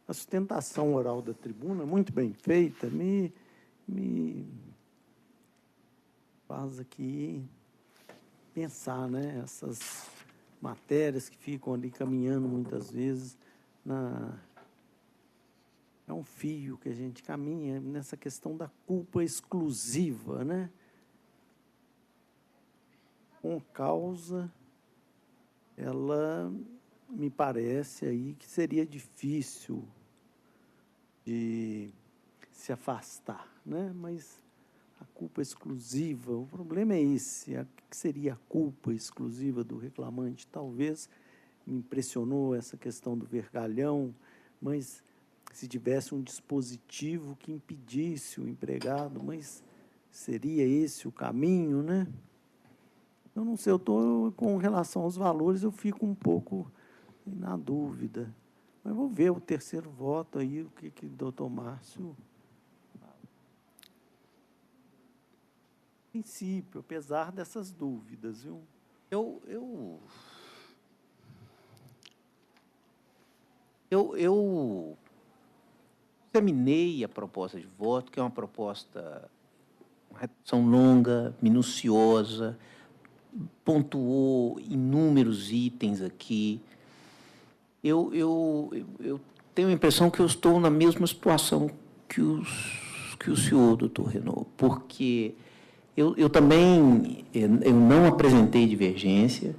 A sustentação oral da tribuna, muito bem feita, me faz aqui pensar, né? Essas matérias que ficam ali caminhando muitas vezes é um fio que a gente caminha nessa questão da culpa exclusiva, né? Com causa, ela me parece aí que seria difícil de se afastar, né? Mas a culpa exclusiva, o problema é esse, o que seria a culpa exclusiva do reclamante? Talvez me impressionou essa questão do vergalhão, mas se tivesse um dispositivo que impedisse o empregado, mas seria esse o caminho, né? Eu não sei, com relação aos valores, eu fico um pouco na dúvida. Mas vou ver o terceiro voto aí, o que o doutor Márcio fala. Princípio, apesar dessas dúvidas, viu? Eu examinei a proposta de voto, que é uma redação longa, minuciosa, pontuou inúmeros itens aqui. Eu tenho a impressão que eu estou na mesma situação que o senhor, doutor Renaud, porque eu também não apresentei divergência,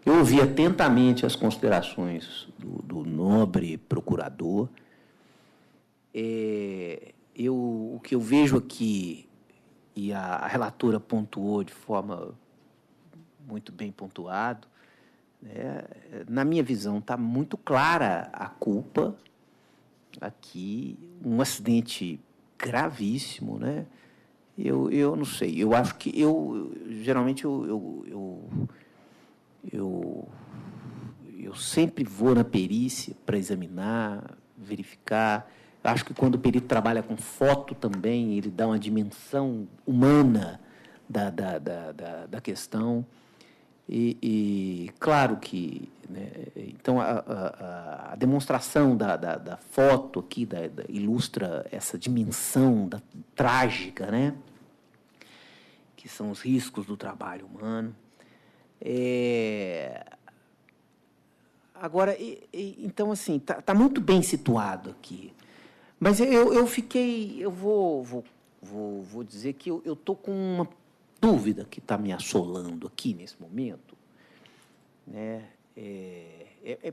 eu ouvi atentamente as considerações do nobre procurador. o que eu vejo aqui, e a relatora pontuou de forma muito bem pontuado, né, na minha visão, está muito clara a culpa aqui, um acidente gravíssimo, né? Eu não sei, eu acho que geralmente eu sempre vou na perícia para examinar, verificar. Eu acho que quando o perito trabalha com foto também, ele dá uma dimensão humana da questão. E claro que, né, então a demonstração da foto aqui ilustra essa dimensão trágica, né, que são os riscos do trabalho humano. Agora, então, assim, tá muito bem situado aqui. Mas eu vou dizer que eu estou com uma dúvida que está me assolando aqui nesse momento, né?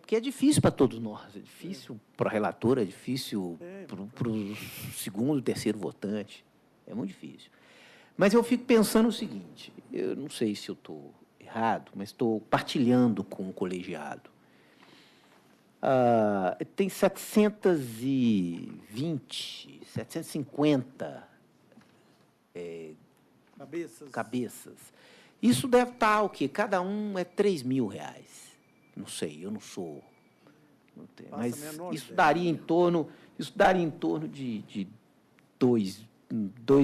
Porque é difícil para todos nós, é difícil para a relatora, é difícil para o segundo e terceiro votante, é muito difícil. Mas eu fico pensando o seguinte, eu não sei se eu estou errado, mas estou partilhando com o colegiado. Tem 750 cabeças. Isso deve estar o quê? Cada um é R$3.000. Não sei, eu não sou. Não tenho, mas isso daria em torno de 2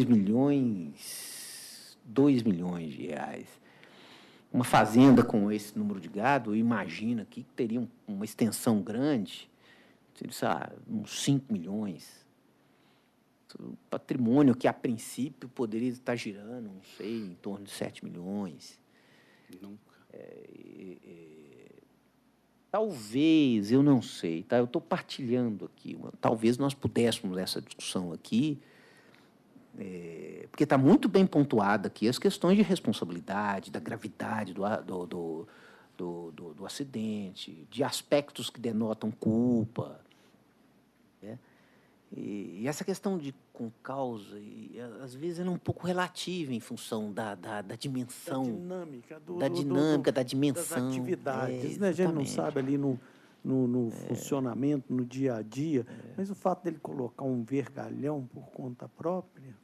milhões de reais. Uma fazenda com esse número de gado, eu imagino aqui que teria uma extensão grande, uns 5 milhões. O patrimônio que, a princípio, poderia estar girando, não sei, em torno de 7 milhões. Nunca. Talvez, eu não sei, tá? Eu estou partilhando aqui. Talvez nós pudéssemos essa discussão aqui, porque está muito bem pontuada aqui as questões de responsabilidade, da gravidade do acidente, de aspectos que denotam culpa, né? E essa questão de com causa, às vezes, ela é um pouco relativa em função da dimensão. Da dinâmica, da dimensão. Das atividades, né? A gente não sabe ali no funcionamento, no dia a dia, mas o fato dele colocar um vergalhão por conta própria,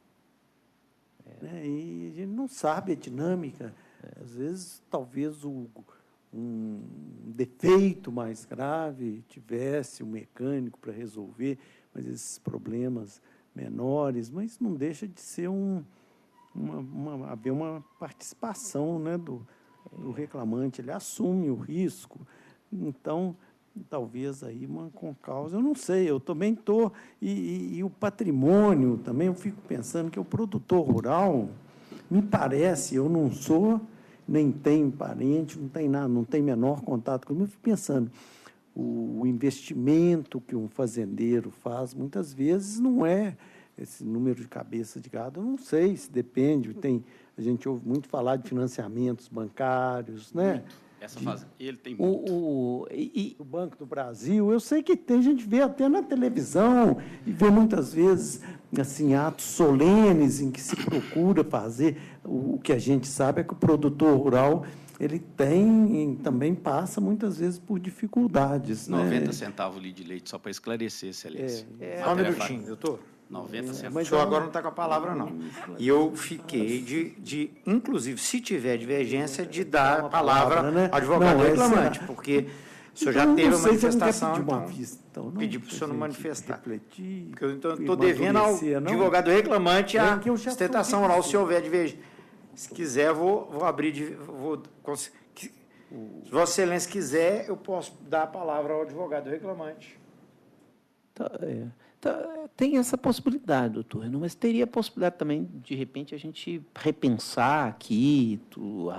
né? E a gente não sabe a dinâmica. Às vezes, talvez um defeito mais grave tivesse um mecânico para resolver, mas esses problemas menores, mas não deixa de ser haver uma participação, né, do reclamante, ele assume o risco. Então, talvez aí uma concausa, eu não sei, eu também estou, e o patrimônio também, eu fico pensando que o produtor rural, me parece, eu não sou, nem tenho parente, não tem nada, não tenho menor contato comigo, eu fico pensando, o investimento que um fazendeiro faz, muitas vezes, não é esse número de cabeça de gado, eu não sei, se depende, a gente ouve muito falar de financiamentos bancários, né? Essa fase, ele tem muito. O Banco do Brasil, eu sei que tem, a gente vê até na televisão, e vê muitas vezes assim, atos solenes em que se procura fazer, o que a gente sabe é que o produtor rural, ele também passa muitas vezes por dificuldades. 90 centavos o litro de leite, só para esclarecer, Excelência. Só um minutinho, doutor. 90 centavos. Mas o senhor agora não está com a palavra, não. E eu fiquei inclusive, se tiver divergência, de dar a palavra ao advogado reclamante, porque o senhor já teve a manifestação, então pedir para o senhor não manifestar. Porque eu estou devendo ao advogado reclamante a sustentação oral, se houver divergência. Se quiser, vou abrir, se Vossa Excelência quiser, eu posso dar a palavra ao advogado reclamante. Tem essa possibilidade, doutor Renan, mas teria a possibilidade também, de repente, a gente repensar aqui o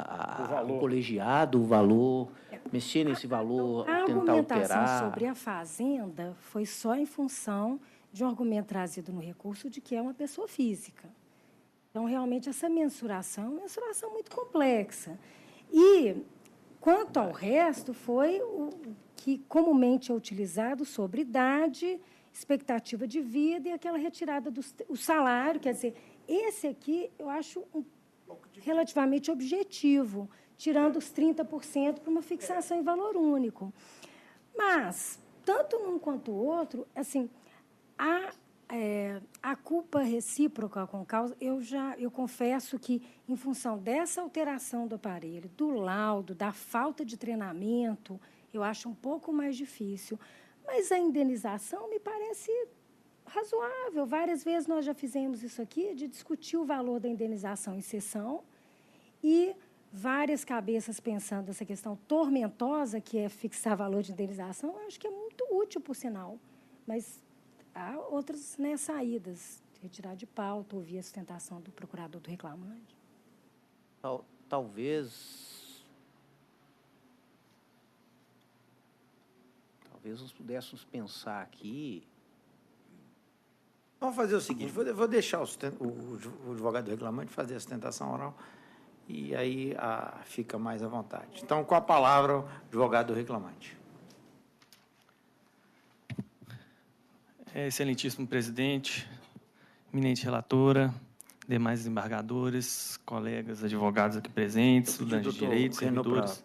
colegiado, o valor, mexer nesse valor, tentar alterar. A argumentação sobre a fazenda foi só em função de um argumento trazido no recurso de que é uma pessoa física. Então, realmente, essa mensuração é uma mensuração muito complexa. E, quanto ao resto, foi o que comumente é utilizado sobre idade, expectativa de vida e aquela retirada do salário. Quer dizer, esse aqui eu acho relativamente objetivo, tirando os 30% para uma fixação em valor único. Mas, tanto um quanto o outro, assim, a culpa recíproca com causa, eu confesso que, em função dessa alteração do aparelho, do laudo, da falta de treinamento, eu acho um pouco mais difícil. Mas a indenização me parece razoável. Várias vezes nós já fizemos isso aqui, de discutir o valor da indenização em sessão, e várias cabeças pensando nessa questão tormentosa, que é fixar valor de indenização, eu acho que é muito útil, por sinal. Mas há outras, né, saídas, retirar de pauta, ouvir a sustentação do procurador do reclamante. Talvez nós pudéssemos pensar aqui. Vamos fazer o seguinte, vou deixar o advogado do reclamante fazer a sustentação oral e aí fica mais à vontade. Então, com a palavra, o advogado do reclamante. Excelentíssimo presidente, eminente relatora, demais desembargadores, colegas advogados aqui presentes, estudantes de direito, servidores.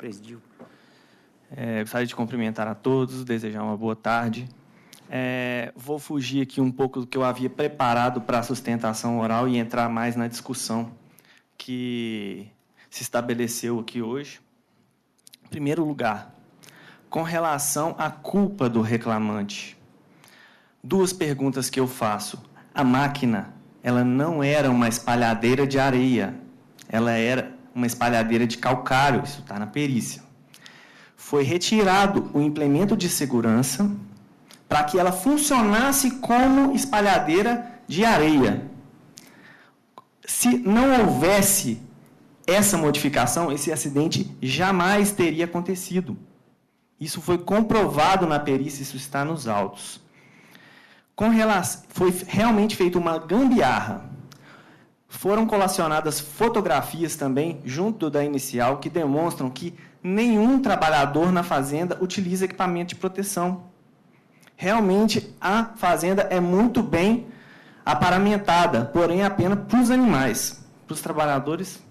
Gostaria de cumprimentar a todos, desejar uma boa tarde. Vou fugir aqui um pouco do que eu havia preparado para a sustentação oral e entrar mais na discussão que se estabeleceu aqui hoje. Em primeiro lugar, com relação à culpa do reclamante, duas perguntas que eu faço. A máquina, ela não era uma espalhadeira de areia, ela era uma espalhadeira de calcário, isso está na perícia. Foi retirado o implemento de segurança para que ela funcionasse como espalhadeira de areia. Se não houvesse essa modificação, esse acidente jamais teria acontecido. Isso foi comprovado na perícia, isso está nos autos. Foi realmente feita uma gambiarra. Foram colacionadas fotografias também, junto da inicial, que demonstram que nenhum trabalhador na fazenda utiliza equipamento de proteção. Realmente, a fazenda é muito bem aparamentada, porém apenas para os animais. Para os trabalhadores,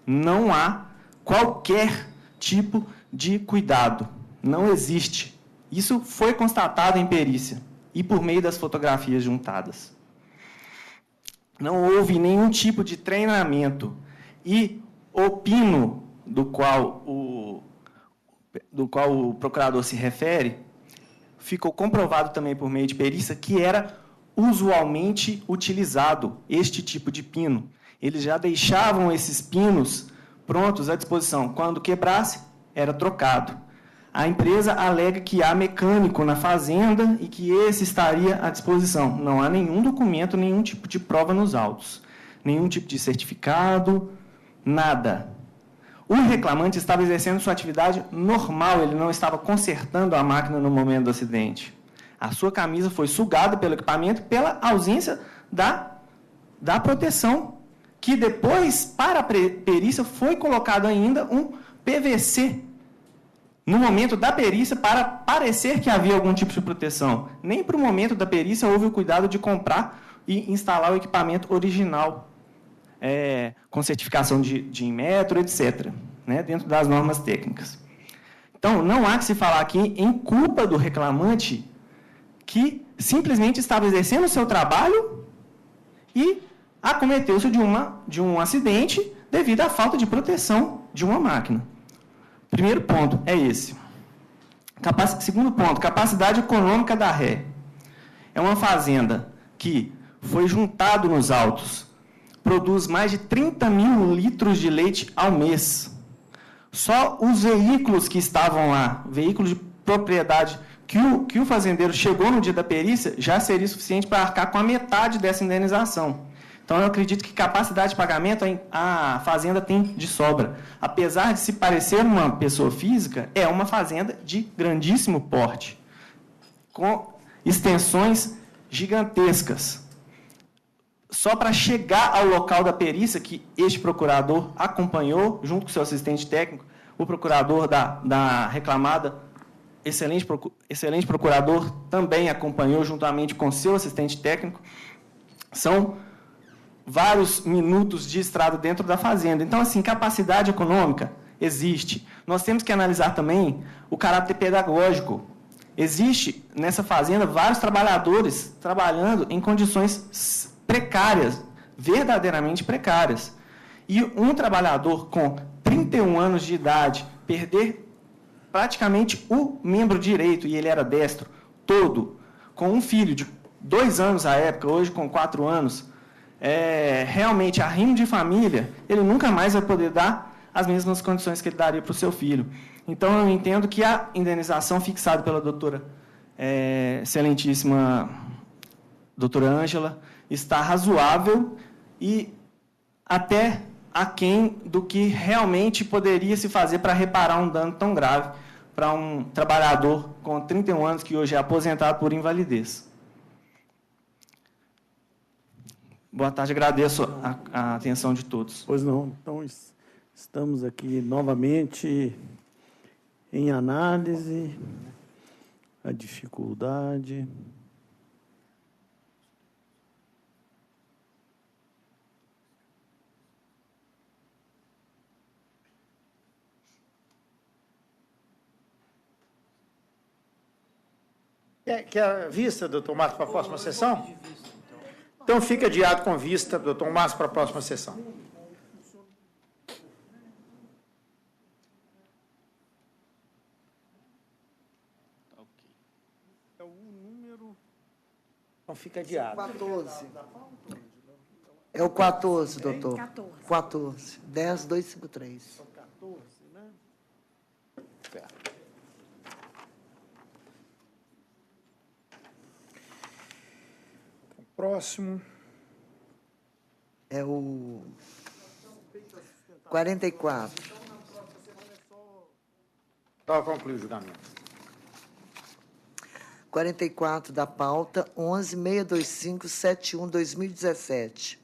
não há qualquer tipo de cuidado. Não existe. Isso foi constatado em perícia e por meio das fotografias juntadas. Não houve nenhum tipo de treinamento. E o pino do qual o procurador se refere, ficou comprovado também por meio de perícia que era usualmente utilizado este tipo de pino. Eles já deixavam esses pinos prontos à disposição. Quando quebrasse, era trocado. A empresa alega que há mecânico na fazenda e que esse estaria à disposição. Não há nenhum documento, nenhum tipo de prova nos autos. Nenhum tipo de certificado, nada. O reclamante estava exercendo sua atividade normal, ele não estava consertando a máquina no momento do acidente. A sua camisa foi sugada pelo equipamento pela ausência da proteção, que depois, para a perícia, foi colocado ainda um PVC no momento da perícia para parecer que havia algum tipo de proteção. Nem para o momento da perícia houve o cuidado de comprar e instalar o equipamento original, com certificação de Inmetro, etc., né, dentro das normas técnicas. Então, não há que se falar aqui em culpa do reclamante que simplesmente estava exercendo o seu trabalho e acometeu-se de um acidente devido à falta de proteção de uma máquina. Primeiro ponto é esse. Segundo ponto, capacidade econômica da ré. É uma fazenda que foi juntado nos autos, produz mais de 30 mil litros de leite ao mês. Só os veículos que estavam lá, veículos de propriedade que o fazendeiro chegou no dia da perícia, já seria suficiente para arcar com a metade dessa indenização. Então, eu acredito que capacidade de pagamento a fazenda tem de sobra. Apesar de se parecer uma pessoa física, é uma fazenda de grandíssimo porte, com extensões gigantescas. Só para chegar ao local da perícia, que este procurador acompanhou, junto com seu assistente técnico, o procurador da reclamada excelente procurador também acompanhou juntamente com seu assistente técnico. São vários minutos de estrada dentro da fazenda. Então, assim, capacidade econômica existe. Nós temos que analisar também o caráter pedagógico. Existe nessa fazenda vários trabalhadores trabalhando em condições precárias, verdadeiramente precárias. E um trabalhador com 31 anos de idade perder praticamente o membro direito, e ele era destro, todo, com um filho de 2 anos à época, hoje com 4 anos, realmente, arrimo de família, ele nunca mais vai poder dar as mesmas condições que ele daria para o seu filho. Então, eu entendo que a indenização fixada pela doutora excelentíssima doutora Ângela está razoável e até aquém do que realmente poderia se fazer para reparar um dano tão grave para um trabalhador com 31 anos que hoje é aposentado por invalidez. Boa tarde, agradeço a atenção de todos. Pois não, então estamos aqui novamente em análise, a dificuldade. Quer vista, doutor Márcio, para a próxima sessão? Então, fica adiado com vista, doutor Márcio, para a próxima sessão. É o número... Então, fica adiado. 14. É o 14, doutor. 14. 10.253. 14, né? Certo. Próximo. É o 44. Só concluir o julgamento. 44 da pauta, 11.625.71/2017.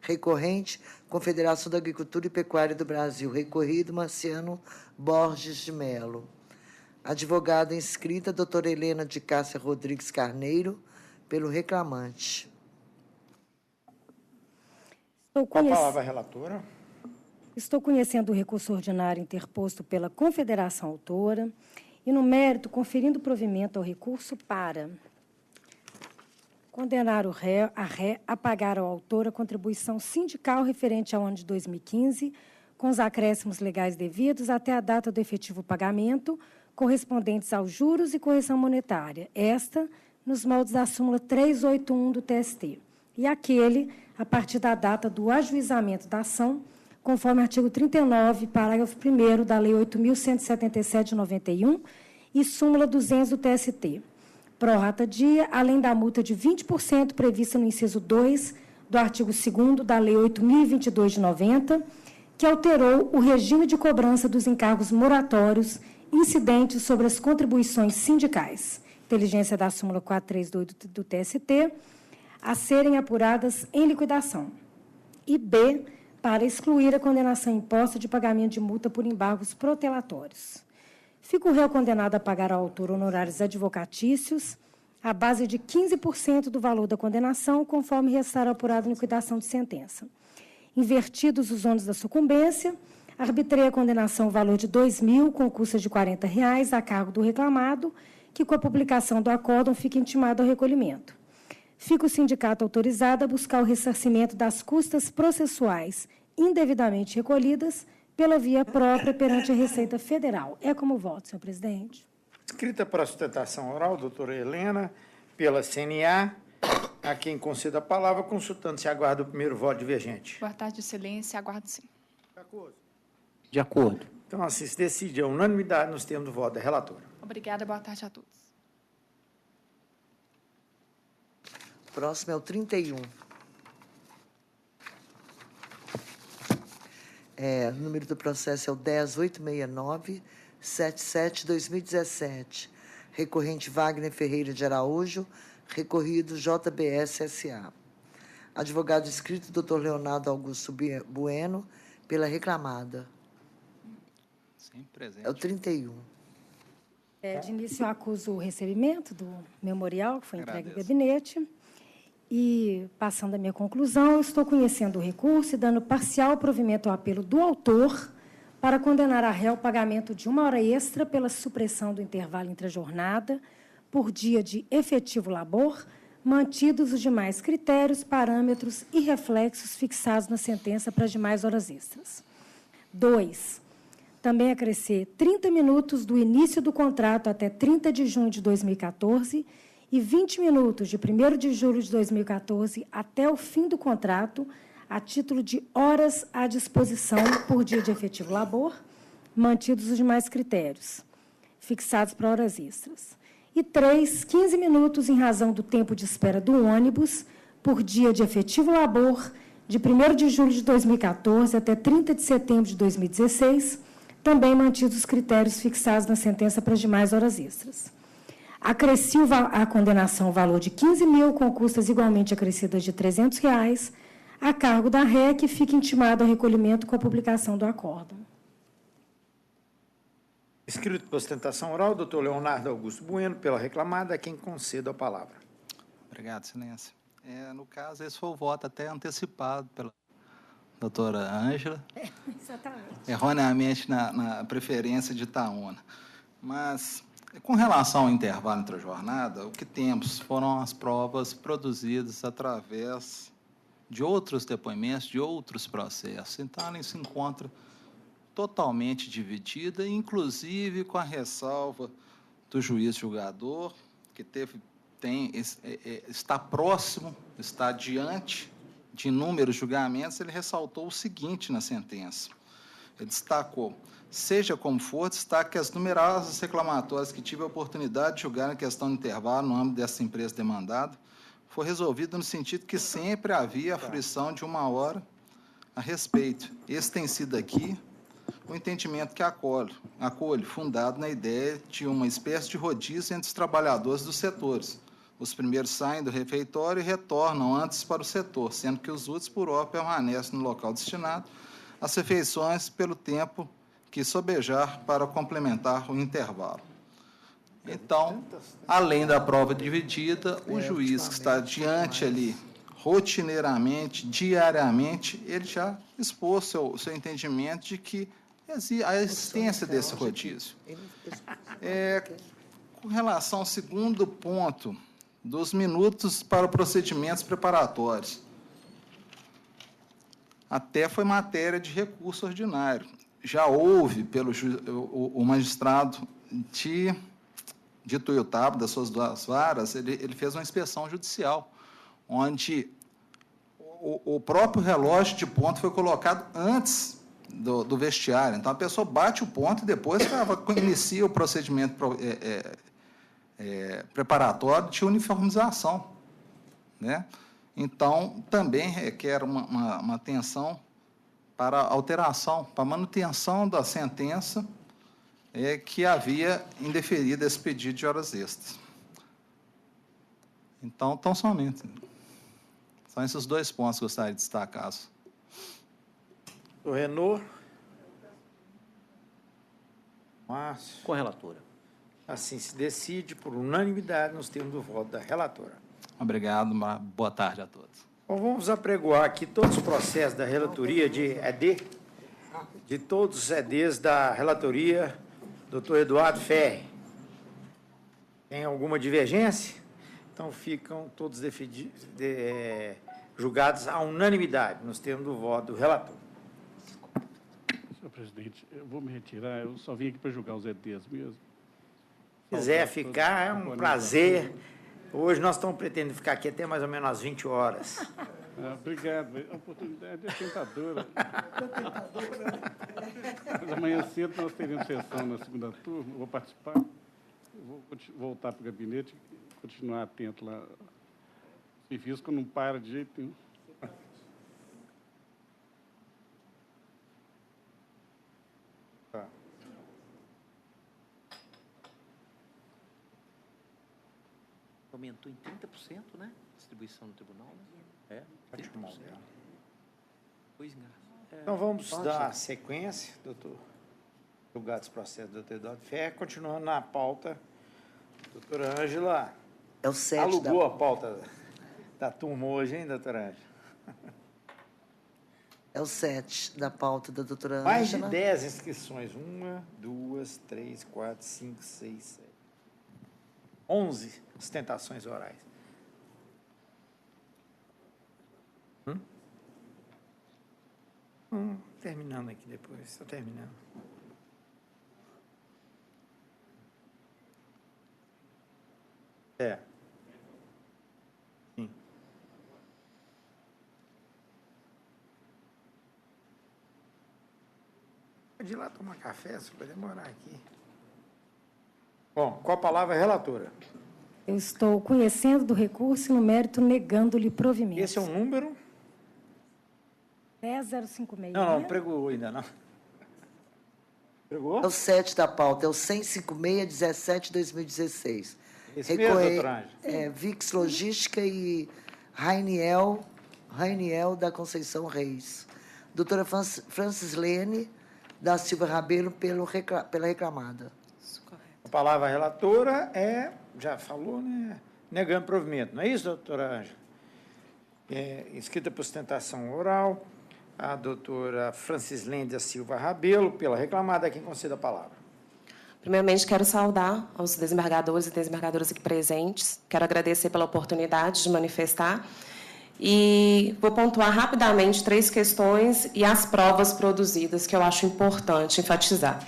Recorrente, Confederação da Agricultura e Pecuária do Brasil. Recorrido, Marciano Borges de Melo. Advogada inscrita, doutora Helena de Cássia Rodrigues Carneiro, pelo reclamante. Com a palavra, relatora. Estou conhecendo o recurso ordinário interposto pela Confederação Autora e, no mérito, conferindo provimento ao recurso para condenar o réu a pagar ao autor a contribuição sindical referente ao ano de 2015, com os acréscimos legais devidos até a data do efetivo pagamento, correspondentes aos juros e correção monetária, esta nos moldes da súmula 381 do TST, e aquele a partir da data do ajuizamento da ação, conforme artigo 39, parágrafo 1º da Lei 8.177 de 91 e súmula 200 do TST. Prorata dia, além da multa de 20% prevista no inciso 2 do artigo 2º da Lei 8.022 de 90, que alterou o regime de cobrança dos encargos moratórios incidentes sobre as contribuições sindicais. Inteligência da súmula 432 do TST, a serem apuradas em liquidação. E B, para excluir a condenação imposta de pagamento de multa por embargos protelatórios. Fica o réu condenado a pagar ao autor honorários advocatícios à base de 15% do valor da condenação, conforme restar apurado em liquidação de sentença. Invertidos os ônus da sucumbência, arbitrei a condenação ao valor de R$ 2.000, com custa de R$ 40, a cargo do reclamado, que com a publicação do acórdão fica intimado ao recolhimento. Fica o sindicato autorizado a buscar o ressarcimento das custas processuais indevidamente recolhidas pela via própria perante a Receita Federal. É como voto, senhor presidente. Escrita para sustentação oral, doutora Helena, pela CNA, a quem conceda a palavra, consultando se aguarda o primeiro voto divergente. Boa tarde, excelência. Aguardo sim. De acordo. Então, assim, se decide a unanimidade nos termos do voto da relatora. Obrigada, boa tarde a todos. Próximo é o 31. O número do processo é o 10.869.77/2017. Recorrente Wagner Ferreira de Araújo, recorrido JBS S.A. Advogado inscrito, doutor Leonardo Augusto Bueno, pela reclamada. Sempre presente. É o 31. De início, eu acuso o recebimento do memorial, que foi entregue ao gabinete. E, passando a minha conclusão, eu estou conhecendo o recurso e dando parcial provimento ao apelo do autor para condenar a réu ao pagamento de 1 hora extra pela supressão do intervalo entre a jornada por dia de efetivo labor, mantidos os demais critérios, parâmetros e reflexos fixados na sentença para as demais horas extras. 2. Também acrescer 30 minutos do início do contrato até 30 de junho de 2014 e 20 minutos de 1º de julho de 2014 até o fim do contrato, a título de horas à disposição por dia de efetivo labor, mantidos os demais critérios, fixados para horas extras. E 3, 15 minutos em razão do tempo de espera do ônibus, por dia de efetivo labor, de 1º de julho de 2014 até 30 de setembro de 2016, também mantidos os critérios fixados na sentença para as demais horas extras. Acresci a condenação o valor de 15 mil, com custas igualmente acrescidas de R$ 300, a cargo da ré, que fica intimado ao recolhimento com a publicação do acórdão. Escrito por ostentação oral, doutor Leonardo Augusto Bueno, pela reclamada, a quem concedo a palavra. Obrigado, excelência. No caso, esse foi o voto até antecipado pela doutora Ângela, Exatamente. erroneamente na preferência de Itaúna. Mas, com relação ao intervalo entre a jornada, o que temos foram as provas produzidas através de outros depoimentos, de outros processos. Então, ela se encontra totalmente dividida, inclusive com a ressalva do juiz julgador, que está próximo, está diante de inúmeros julgamentos. Ele ressaltou o seguinte na sentença. Ele destacou: seja como for, destaque que as numerosas reclamatórias que tive a oportunidade de julgar na questão do intervalo no âmbito dessa empresa demandada, foi resolvido no sentido que sempre havia a fruição de 1 hora a respeito. Esse tem sido aqui o entendimento que acolho, fundado na ideia de uma espécie de rodízio entre os trabalhadores dos setores. Os primeiros saem do refeitório e retornam antes para o setor, sendo que os últimos, por hora, permanecem no local destinado às refeições pelo tempo que sobejar para complementar o intervalo. Então, além da prova dividida, o juiz que está diante ali, rotineiramente, diariamente, ele já expôs seu entendimento de que a existência desse rodízio. Com relação ao segundo ponto, dos minutos para procedimentos preparatórios, até foi matéria de recurso ordinário. Já houve, pelo o magistrado de Tuiutaba, das suas 2 varas, ele fez uma inspeção judicial, onde o próprio relógio de ponto foi colocado antes do vestiário. Então, a pessoa bate o ponto e depois inicia o procedimento preparatório de uniformização, né? Então, também requer uma atenção para alteração, para manutenção da sentença que havia indeferido esse pedido de horas extras. Então, tão somente. São esses 2 pontos que eu gostaria de destacar. O Renaud. Márcio. Com a relatora. Assim se decide, por unanimidade, nos termos do voto da relatora. Obrigado, boa tarde a todos. Bom, vamos apregoar aqui todos os processos da relatoria de ED, de todos os EDs da relatoria, doutor Eduardo Ferri. Tem alguma divergência? Então, ficam todos julgados à unanimidade, nos termos do voto do relator. Senhor presidente, eu vou me retirar, eu só vim aqui para julgar os EDs mesmo. Se quiser ficar, é um prazer. Hoje nós estamos pretendendo ficar aqui até mais ou menos às 20 horas. Obrigado, a oportunidade é tentadora. Mas amanhã cedo nós teremos sessão na segunda turma, eu vou participar, eu vou voltar para o gabinete e continuar atento lá. O serviço que não para de jeito nenhum. Aumentou em 30%, né? Distribuição no tribunal, né? 30%. Pois engraçado. Então, vamos dar sequência, doutor Julgados os processos do Dr. Eduardo Ferrer. Continuando na pauta, doutora Ângela. É o 7 alugou a pauta da turma hoje, hein, doutora Ângela? É o 7 da pauta da doutora Ângela. Mais de 10 inscrições. 1, 2, 3, 4, 5, 6, 7. 11 sustentações orais. Terminando aqui depois. Estou terminando. Sim. Pode ir lá tomar café, só vai demorar aqui. Bom, com a palavra a relatora. Eu estou conhecendo do recurso e no mérito negando-lhe provimento. Esse é o número? 10056. Não, pregou ainda não. Pregou? É o 7 da pauta, é o 156-17-2016. Esse mesmo, doutora Ângela? Vix Logística e Rainiel da Conceição Reis. Doutora Francis Lene da Silva Rabelo pela reclamada. A palavra à relatora já falou, né? Negando provimento. Não é isso, doutora Ângela? Inscrita por sustentação oral, a doutora Francis Lene da Silva Rabelo, pela reclamada. Quem concede a palavra? Primeiramente, quero saudar aos desembargadores e desembargadoras aqui presentes. Quero agradecer pela oportunidade de manifestar. E vou pontuar rapidamente 3 questões e as provas produzidas, que eu acho importante enfatizar.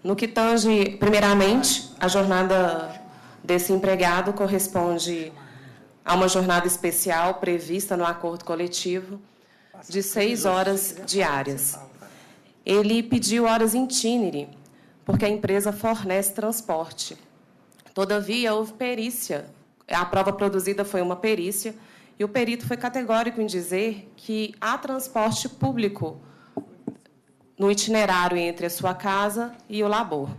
No que tange, primeiramente, a jornada desse empregado corresponde a uma jornada especial prevista no acordo coletivo de 6 horas diárias. Ele pediu horas itinerary, porque a empresa fornece transporte. Todavia, houve perícia. A prova produzida foi uma perícia, e o perito foi categórico em dizer que há transporte público no itinerário entre a sua casa e o labor.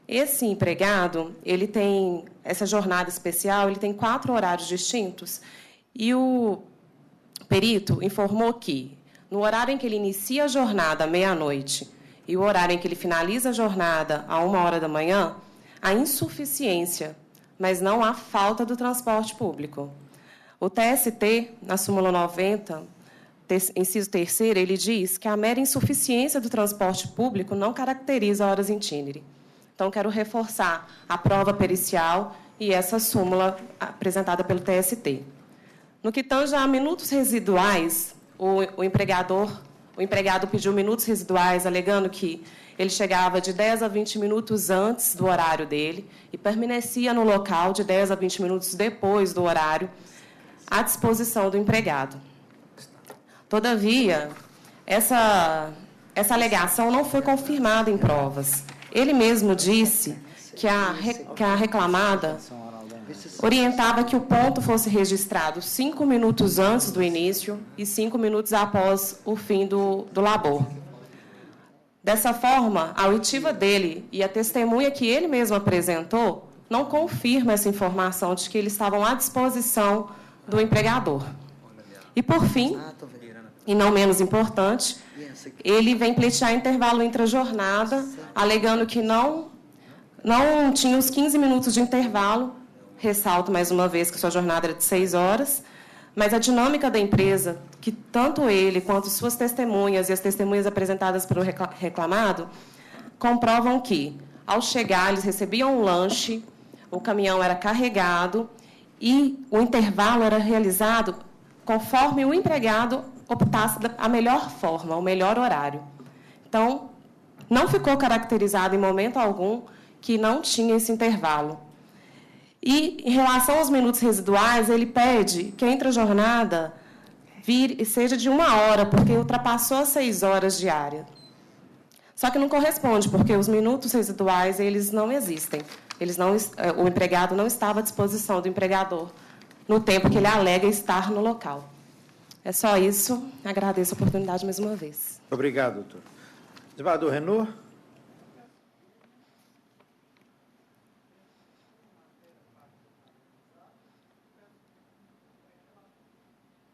Esse empregado, ele tem essa jornada especial, ele tem 4 horários distintos, e o perito informou que, no horário em que ele inicia a jornada, à meia-noite, e o horário em que ele finaliza a jornada, à 1h da manhã, há insuficiência, mas não há falta do transporte público. O TST, na súmula 90, inciso 3º, ele diz que a mera insuficiência do transporte público não caracteriza horas itinerary. Então, quero reforçar a prova pericial e essa súmula apresentada pelo TST. No que tange a minutos residuais, o empregado pediu minutos residuais, alegando que ele chegava de 10 a 20 minutos antes do horário dele e permanecia no local de 10 a 20 minutos depois do horário, à disposição do empregado. Todavia, essa alegação não foi confirmada em provas. Ele mesmo disse que a reclamada orientava que o ponto fosse registrado 5 minutos antes do início e 5 minutos após o fim do labor. Dessa forma, a oitiva dele e a testemunha que ele mesmo apresentou não confirma essa informação de que eles estavam à disposição do empregador. E, por fim, e não menos importante, ele vem pleitear intervalo intra-jornada, alegando que não tinha os 15 minutos de intervalo. Ressalto mais uma vez que sua jornada era de 6 horas, mas a dinâmica da empresa, que tanto ele quanto suas testemunhas e as testemunhas apresentadas pelo reclamado, comprovam que, ao chegar, eles recebiam um lanche, o caminhão era carregado e o intervalo era realizado conforme o empregado optasse a melhor forma, o melhor horário. Então, não ficou caracterizado em momento algum que não tinha esse intervalo. E, em relação aos minutos residuais, ele pede que a intrajornada seja de 1 hora, porque ultrapassou as 6 horas diárias. Só que não corresponde, porque os minutos residuais eles não existem. O empregado não estava à disposição do empregador no tempo que ele alega estar no local. É só isso. Agradeço a oportunidade mais uma vez. Obrigado, doutor. Desembargador Renaud.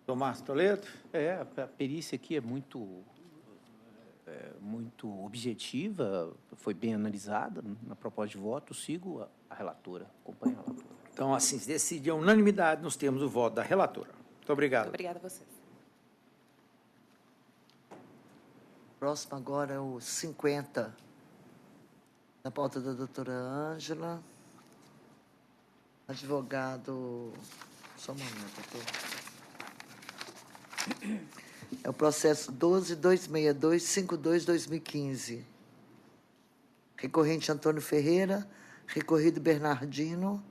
Tomás Toledo. A perícia aqui é muito muito objetiva, foi bem analisada na proposta de voto. Sigo a relatora, acompanho a relatora. Então, assim, se decide a unanimidade nos termos do voto da relatora. Muito obrigado. Muito obrigada a vocês. Próximo agora é o 50, na pauta da doutora Ângela. Advogado... Só um momento, doutor. É o processo 12.26252/2015. Recorrente Antônio Ferreira, recorrido Bernardino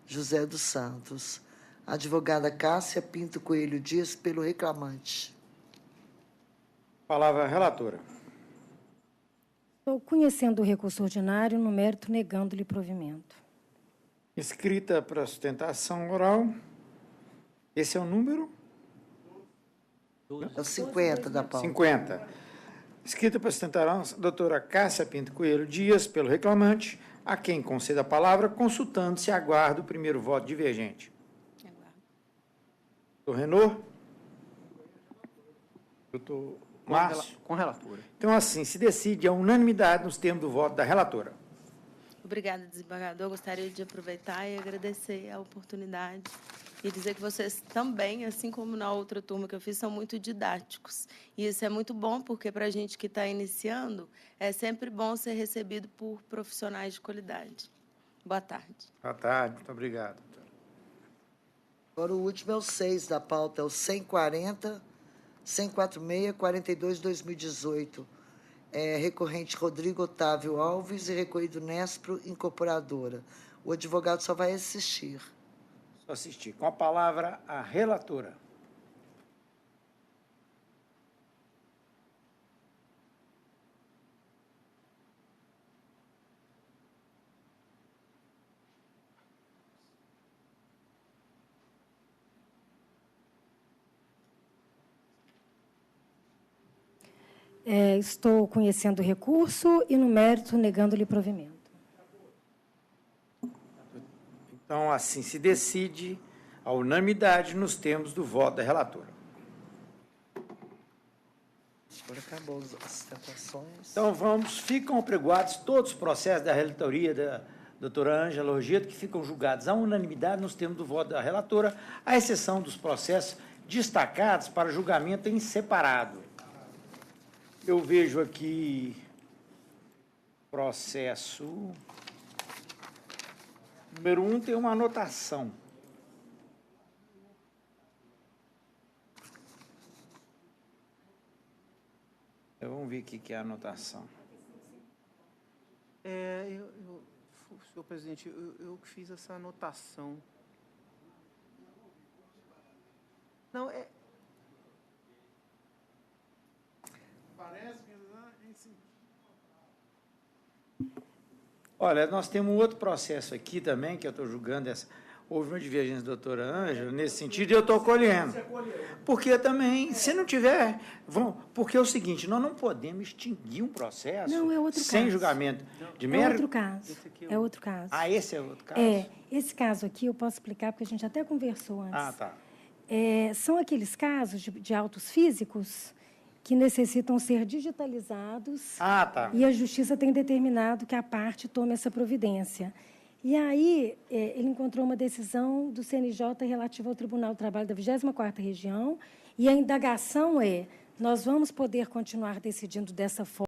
José dos Santos. Advogada Cássia Pinto Coelho Dias, pelo reclamante. Palavra à relatora. Estou conhecendo o recurso ordinário no mérito, negando-lhe provimento. Escrita para sustentação oral. Esse é o número? É o 50 da pauta. 50. Escrita para sustentar a doutora Cássia Pinto Coelho Dias, pelo reclamante, a quem conceda a palavra, consultando se aguarda o primeiro voto divergente. Doutor Renaud? Doutor Márcio? Com relatora. Então, assim, se decide a unanimidade nos termos do voto da relatora. Obrigada, desembargador. Gostaria de aproveitar e agradecer a oportunidade e dizer que vocês também, assim como na outra turma que eu fiz, são muito didáticos. E isso é muito bom, porque para a gente que está iniciando, é sempre bom ser recebido por profissionais de qualidade. Boa tarde. Boa tarde, muito obrigado. Agora o último é o 6 da pauta, é o 140, 146-42/2018. Recorrente Rodrigo Otávio Alves e recorrido Nespro Incorporadora. O advogado só vai assistir. Só assistir. Com a palavra, a relatora. Estou conhecendo o recurso e, no mérito, negando-lhe provimento. Então, assim, se decide a unanimidade nos termos do voto da relatora. Agora acabou as sustentações. Então, ficam apregoados todos os processos da relatoria da doutora Ângela Orgeto, que ficam julgados à unanimidade nos termos do voto da relatora, à exceção dos processos destacados para julgamento em separado. Eu vejo aqui processo número 1, tem uma anotação. Vamos ver o que é a anotação. Senhor presidente, eu que fiz essa anotação. Não, Parece que Olha, nós temos um outro processo aqui também, que eu estou julgando houve uma divergência da doutora Ângela, nesse sentido, e eu estou colhendo. Porque também, se não tiver... porque é o seguinte, nós não podemos extinguir um processo sem julgamento de mérito. É outro caso. É outro caso. Ah, esse é outro caso? Esse caso aqui eu posso explicar, porque a gente até conversou antes. Ah, tá. São aqueles casos de autos físicos que necessitam ser digitalizados. Ah, tá. E a Justiça tem determinado que a parte tome essa providência. E aí, ele encontrou uma decisão do CNJ relativa ao Tribunal do Trabalho da 24ª Região, e a indagação nós vamos poder continuar decidindo dessa forma,